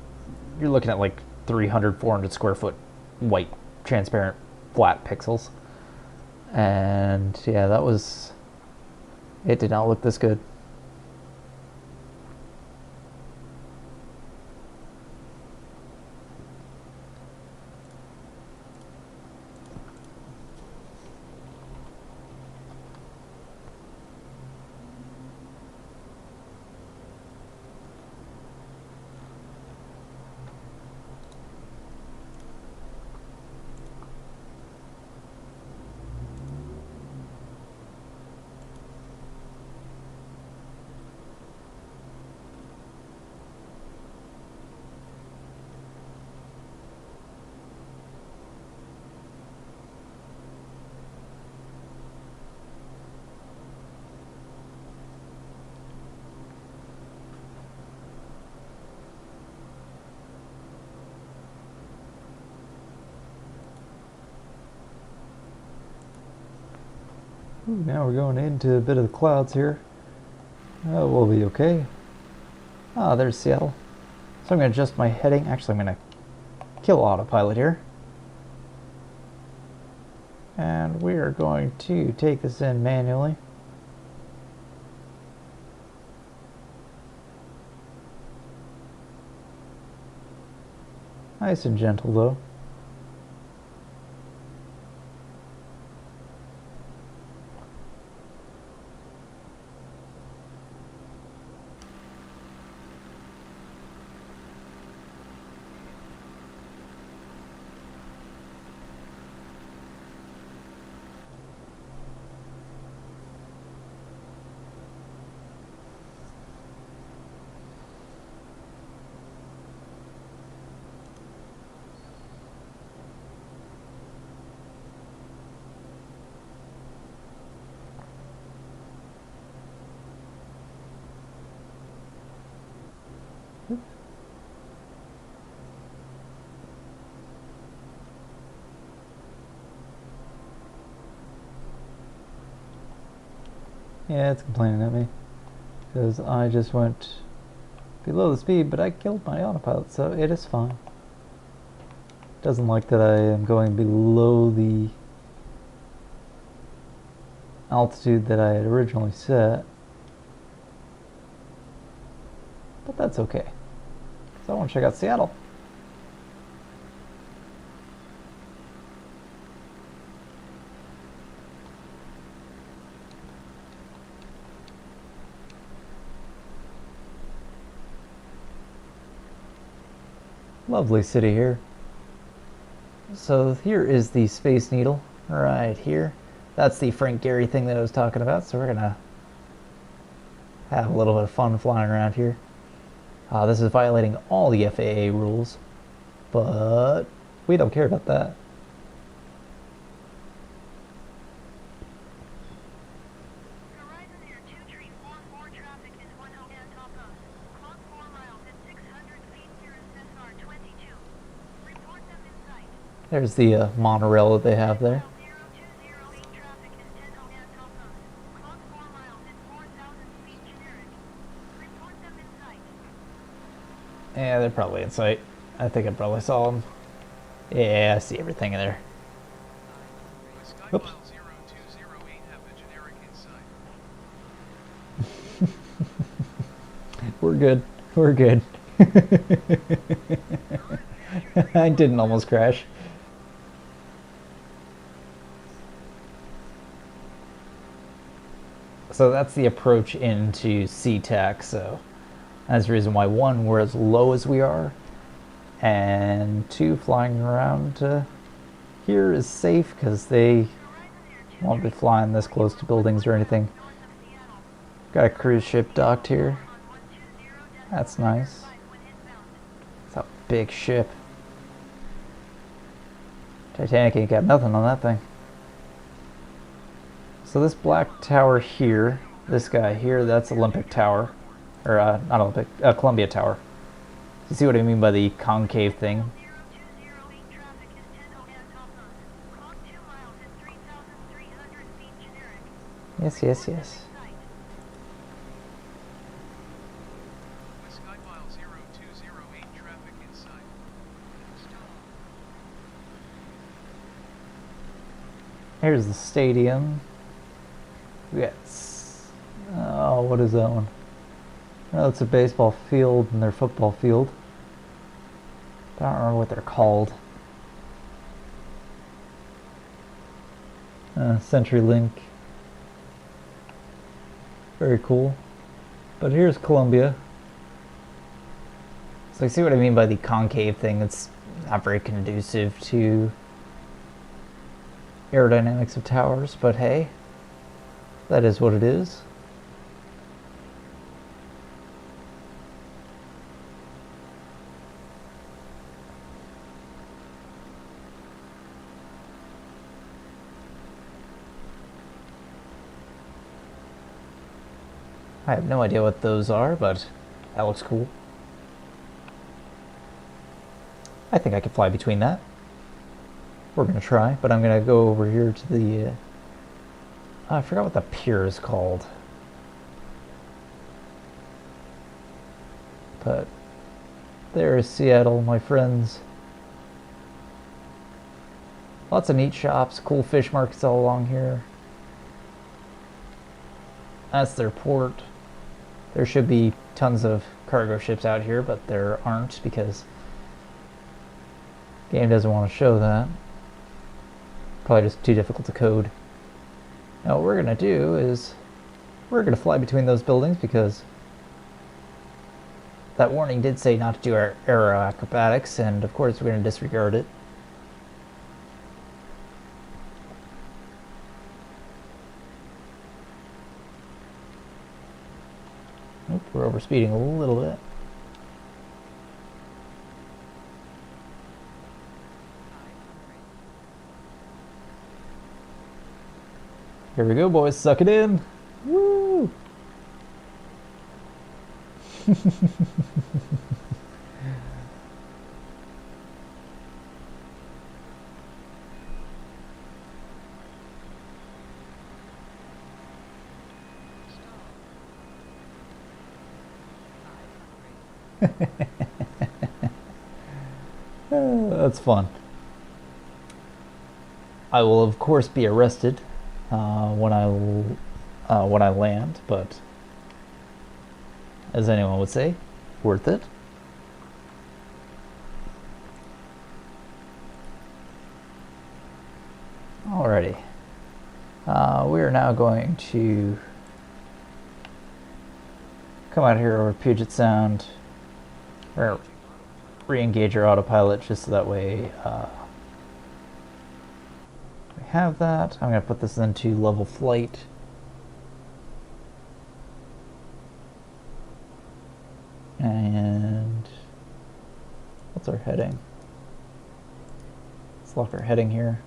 Speaker 1: you're looking at like 300, 400 square foot white, transparent, flat pixels. And yeah, that was, it did not look this good. Ooh, now we're going into a bit of the clouds here. We'll be okay. Ah, there's Seattle. So I'm going to adjust my heading. Actually, I'm going to kill autopilot here. And we are going to take this in manually. Nice and gentle though. Yeah, it's complaining at me because I just went below the speed, but I killed my autopilot, so it is fine. Doesn't like that I am going below the altitude that I had originally set, but that's okay. So I want to check out Seattle. Lovely city here. So here is the Space Needle right here. That's the Frank Gehry thing that I was talking about. So we're gonna have a little bit of fun flying around here. This is violating all the FAA rules, but we don't care about that. There's the monorail that they have there. Yeah, they're probably in sight. I think I probably saw them. Yeah, I see everything in there. Oops. We're good. We're good. I didn't almost crash. So that's the approach into SeaTac. So that's the reason why, one, we're as low as we are, and two, flying around here is safe because they won't be flying this close to buildings or anything. Got a cruise ship docked here. That's nice. It's a big ship. Titanic ain't got nothing on that thing. So this black tower here, this guy here, that's Olympic Tower. Or, not Olympic, Columbia Tower. You see what I mean by the concave thing? Yes, yes, yes.
Speaker 2: Whiskyfile 0208 traffic inside.
Speaker 1: Here's the stadium. We got, oh, what is that one? Oh, it's a baseball field and their football field. I don't remember what they're called. CenturyLink. Very cool. But here's Columbia. So you see what I mean by the concave thing? It's not very conducive to aerodynamics of towers, but hey, that is what it is. I have no idea what those are, but that looks cool. I think I could fly between that. We're going to try, but I'm going to go over here to the I forgot what the pier is called. But there is Seattle, my friends. Lots of neat shops, cool fish markets all along here. That's their port. There should be tons of cargo ships out here, but there aren't because the game doesn't want to show that. Probably just too difficult to code. Now what we're going to do is we're going to fly between those buildings because that warning did say not to do our aero acrobatics, and of course we're going to disregard it. Oop, we're overspeeding a little bit. Here we go, boys. Suck it in. Woo! That's fun. I will of course be arrested when I land, but as anyone would say, worth it. Alrighty, we are now going to come out here over Puget Sound. We're gonna re-engage our autopilot just so that way we have that. I'm going to put this into level flight. And what's our heading? Let's lock our heading here.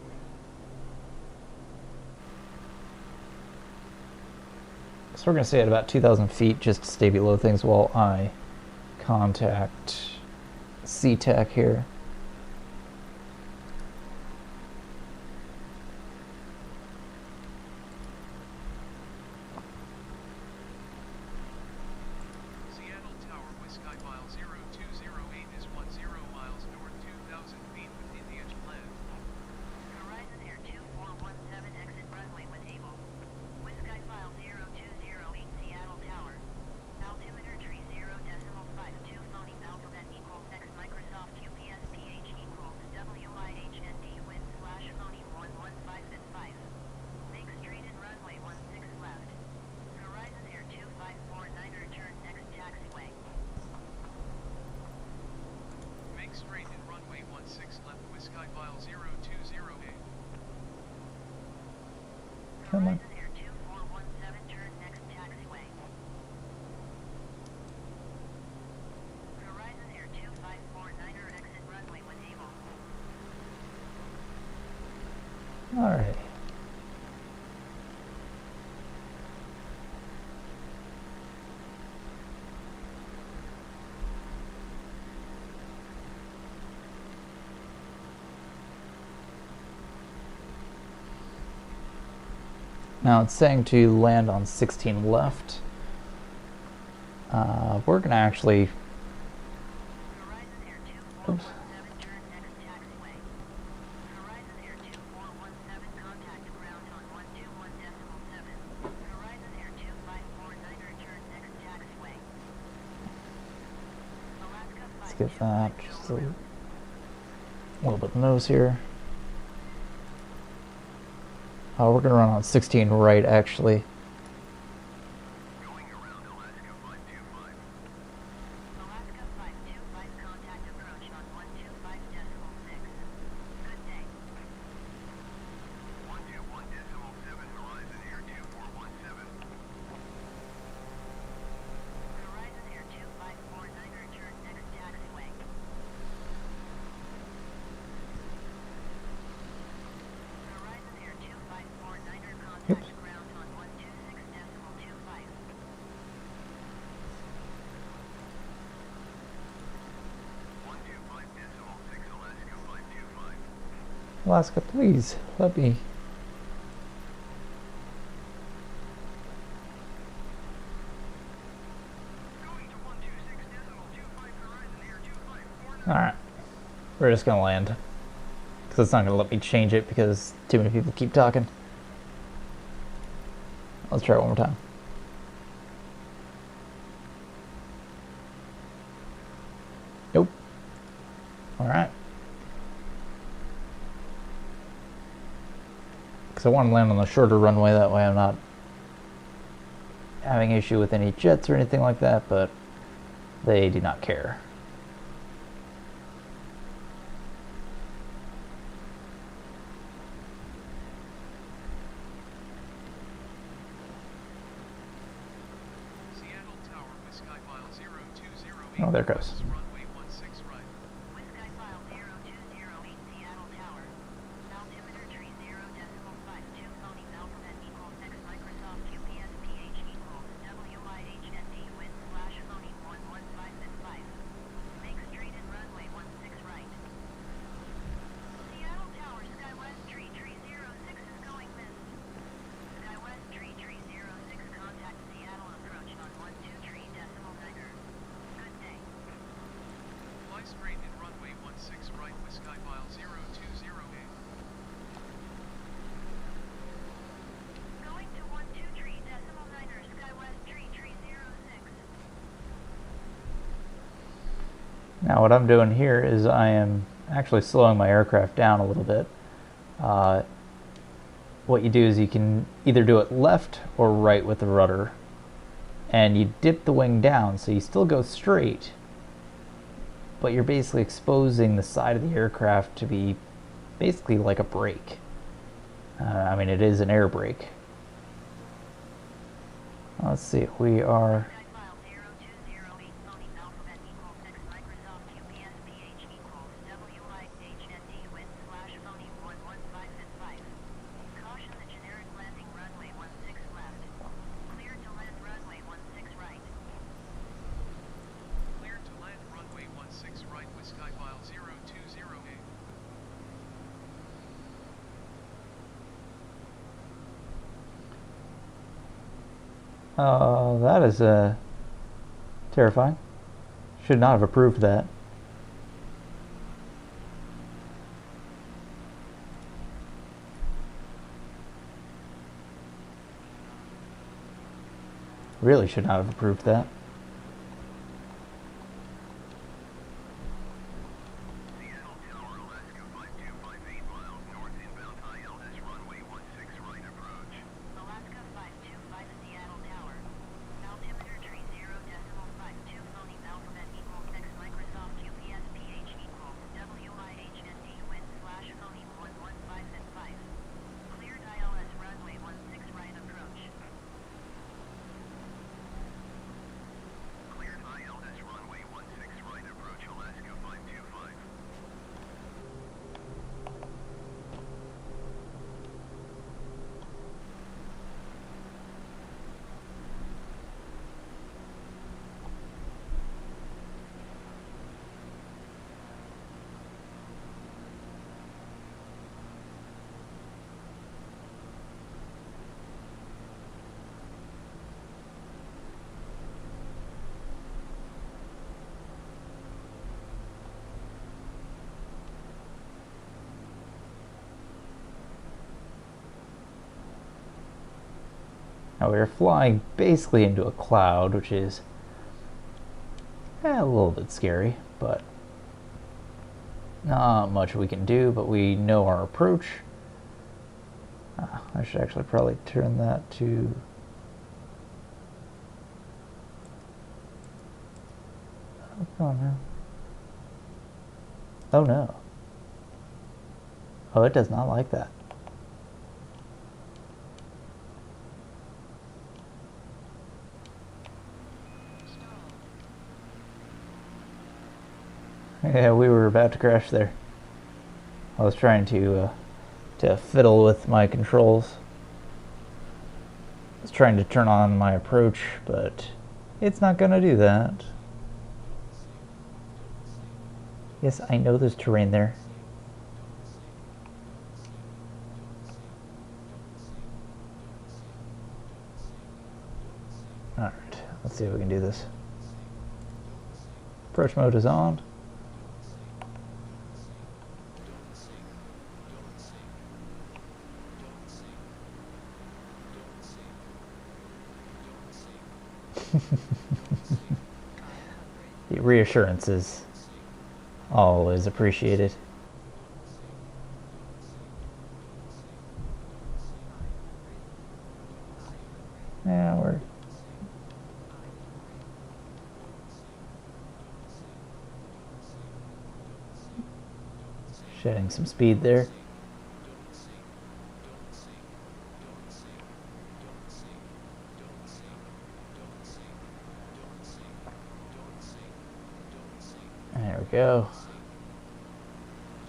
Speaker 1: So we're going to stay at about 2,000 feet just to stay below things while I contact SeaTac here.
Speaker 2: Seattle Tower, Whiskyfile 0208 is 10 miles north, 2,000 feet with India to land.
Speaker 4: Horizon Air 2417 exit runway when able. Whiskyfile 0208 Seattle Tower. Altimeter tree 0.52 phoneme alphabet equals X Microsoft UPS PH equals WIHND wind slash phoneme 115 at 5. Make straight and runway 16 left. Horizon Air 2549 return next taxiway.
Speaker 2: Make straight and runway 16 left, Whiskyfile 0208.
Speaker 1: Come on.
Speaker 4: Horizon Air 2417 turn next taxiway. Horizon Air 2549 exit runway when able.
Speaker 1: Alright. Now it's saying to land on 16 left. We're going to actually...
Speaker 4: Horizon Air
Speaker 1: Oops.
Speaker 4: 2417 turn next taxiway. Horizon Air 2417 contact ground on 121.7. Horizon Air 2549 return next taxiway. Alaska
Speaker 1: Let's get
Speaker 4: 52
Speaker 1: that just a little bit of nose here. We're going to run on 16 right, actually.
Speaker 3: Going around Alaska 525.
Speaker 4: Alaska 525 contact approach on 125.6. Good day.
Speaker 3: 121.7 Horizon Air 2417.
Speaker 4: Horizon Air 2549 return next taxiway. Horizon Air 2549 contact ground on 126.25.
Speaker 3: Alaska 525.
Speaker 1: Alaska, please, let me... Alright, we're just gonna land. Because it's not gonna let me change it because too many people keep talking. Let's try it one more time. Nope. Alright. Because I want to land on the shorter runway, that way I'm not having issue with any jets or anything like that, but they do not care.
Speaker 2: Seattle Tower, Whiskyfile 0208.
Speaker 1: Oh, there it goes.
Speaker 2: Runway 16 right.
Speaker 4: Whiskyfile 0208 Seattle Tower. Altimeter tree 0.52 phony alphabet equals X Microsoft UPS PH equals WIHND wind slash phony 115 at 5. Make street and runway 16 right. Seattle Tower Skywest tree 06 is going missed. Skywest tree 06 contact Seattle approach on 123.9er. Good day.
Speaker 2: Fly straight in runway 16 right, Whiskyfile 0208.
Speaker 4: Going to 123.9er Skywest tree 06.
Speaker 1: Now what I'm doing here is I am actually slowing my aircraft down a little bit. What you do is you can either do it left or right with the rudder, and you dip the wing down so you still go straight, but you're basically exposing the side of the aircraft to be basically like a brake. I mean, it is an air brake. Let's see, we are
Speaker 4: Skyfile 0208 phony alphabet equals X Microsoft UPS PH equals WIHND wind slash phony 115 at 5. Caution the generic landing runway 16 left. Clear to land runway 16 right.
Speaker 2: Cleared to land runway 16 right, Whiskyfile 0208.
Speaker 1: that is terrifying. Should not have approved that. Really should not have approved that.
Speaker 3: Seattle Tower, Alaska 5258 miles north inbound ILS runway 16 right approach.
Speaker 4: Alaska 525 Seattle Tower. Altimeter tree 0.52 phony alphabet equals X Microsoft UPS PH equals WIHND wind slash phony 115 at 5. Cleared ILS runway 16 right approach.
Speaker 3: Cleared ILS runway 16 right approach Alaska 525.
Speaker 1: Now we are flying basically into a cloud, which is a little bit scary, but not much we can do, but we know our approach. I should actually probably turn that to... Oh, come on now. Oh no. Oh, it does not like that. Yeah, we were about to crash there. I was trying to fiddle with my controls. I was trying to turn on my approach, but it's not gonna do that. Yes, I know there's terrain there. Alright, let's see if we can do this. Approach mode is on. reassurance is always appreciated. Yeah, we're shedding some speed there. There we go.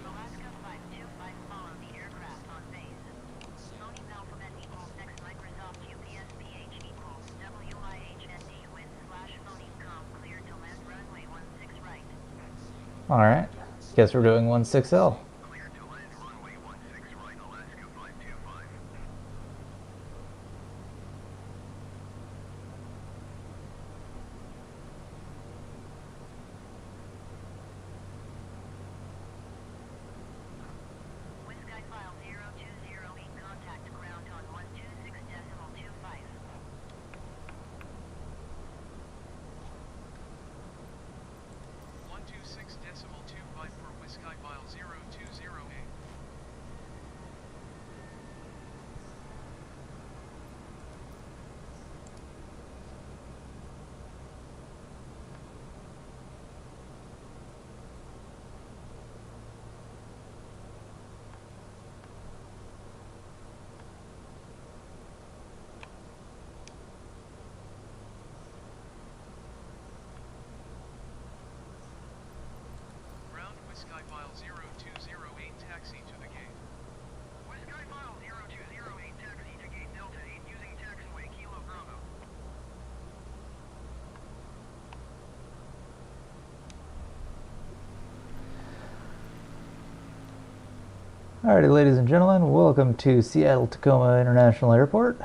Speaker 4: Alaska 525, follow the aircraft on base. Phoneme alphabet equals X Microsoft UPS PH equals WIHND wind slash phoneme com clear to land runway 16 right.
Speaker 1: Alright, guess we're doing 16L.
Speaker 3: Clear to land runway 16 right, Alaska 525.
Speaker 4: Whiskyfile 0208, contact ground on 126.25.
Speaker 2: 126.25 for Whiskyfile 0208. Ground Whiskyfile 0208, taxi to the gate.
Speaker 3: Whiskyfile 0208, taxi to gate Delta 8 using taxiway Kilo Bravo.
Speaker 1: Alrighty, ladies and gentlemen, welcome to Seattle-Tacoma International Airport.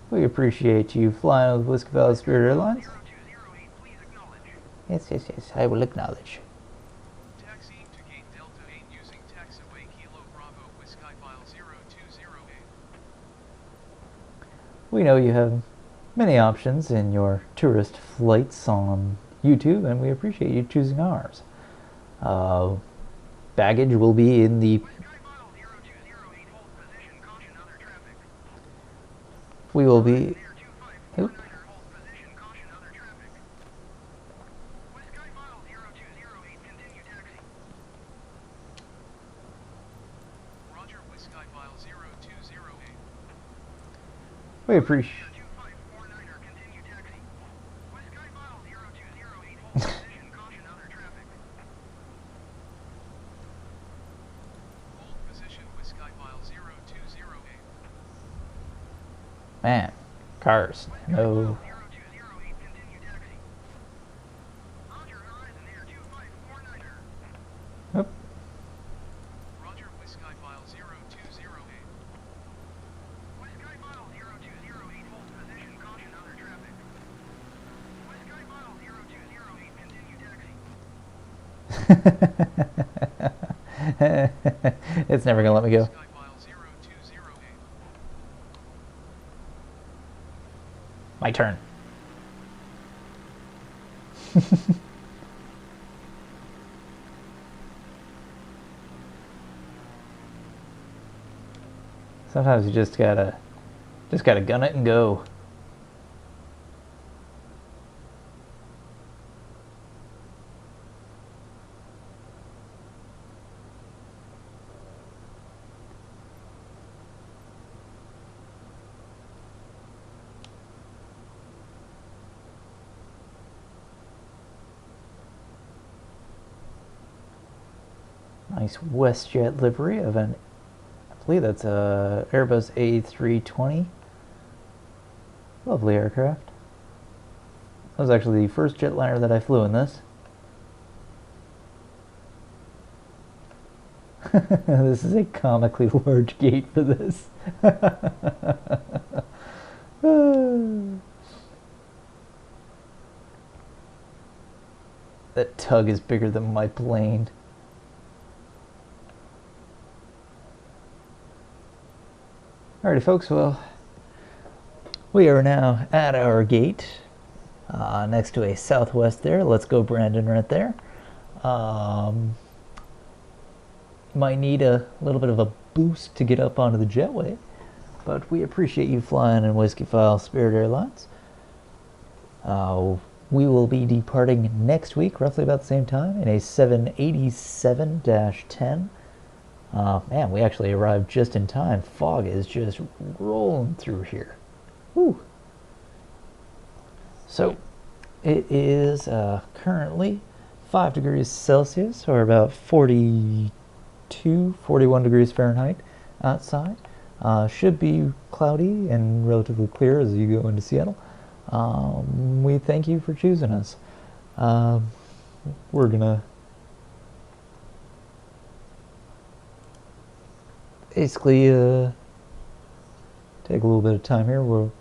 Speaker 1: We appreciate you flying with Whiskyfile Spirit Airlines.
Speaker 3: 0208, please acknowledge.
Speaker 1: Yes, I will acknowledge.
Speaker 2: Taxiing to gate Delta 8 using taxiway Kilo Bravo Whiskyfile 0208.
Speaker 1: We know you have many options in your tourist flights on YouTube, and we appreciate you choosing ours. Baggage will be in the...
Speaker 3: Whiskyfile 0208, hold position, caution other traffic.
Speaker 1: We will be...
Speaker 3: Air 2549er,
Speaker 1: Oop.
Speaker 3: hold position, caution other traffic. Whiskyfile 0208, continue taxi.
Speaker 2: Roger Whiskyfile 0208.
Speaker 1: We appreciate...
Speaker 3: Air 2549er, continue taxi. Whiskyfile 0208, hold position, caution other traffic.
Speaker 2: Hold position Whiskyfile 0208.
Speaker 1: Man, cars. No.
Speaker 3: 0208, continue taxi. Roger, Horizon Air 2549er.
Speaker 1: Oop.
Speaker 2: Roger Whiskyfile 0208.
Speaker 3: Whiskyfile 0208, hold position, caution other traffic. Whiskyfile 0208, continue taxi.
Speaker 1: It's never gonna let me go.
Speaker 2: Whiskyfile 0208.
Speaker 1: My turn. Sometimes you just gotta gun it and go. Nice WestJet livery of an, I believe that's a Airbus A320. Lovely aircraft. That was actually the first jetliner that I flew in this. This is a comically large gate for this. That tug is bigger than my plane. Alrighty folks, well, we are now at our gate. next to a Southwest there. Let's go, Brandon, right there. Might need a little bit of a boost to get up onto the jetway, but we appreciate you flying in Whiskyfile Spirit Airlines. We will be departing next week, roughly about the same time, in a 787-10. Man, we actually arrived just in time. Fog is just rolling through here. Woo! So, it is currently 5 degrees Celsius, or about 41 degrees Fahrenheit outside. Should be cloudy and relatively clear as you go into Seattle. We thank you for choosing us. We're gonna basically take a little bit of time here. We'll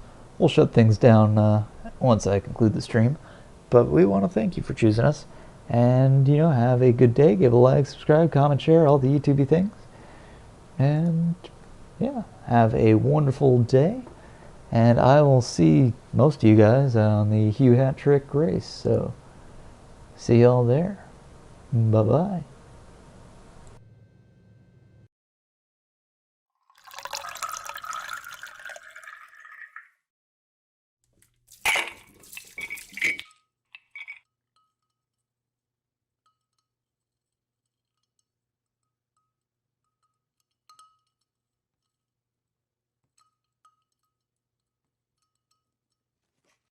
Speaker 1: shut things down once I conclude the stream, but we want to thank you for choosing us, and have a good day. Give a like, subscribe, comment, share, all the YouTube things, and yeah, have a wonderful day. And I will see most of you guys on the Hugh Hat Trick race. So, see y'all there. Bye-bye.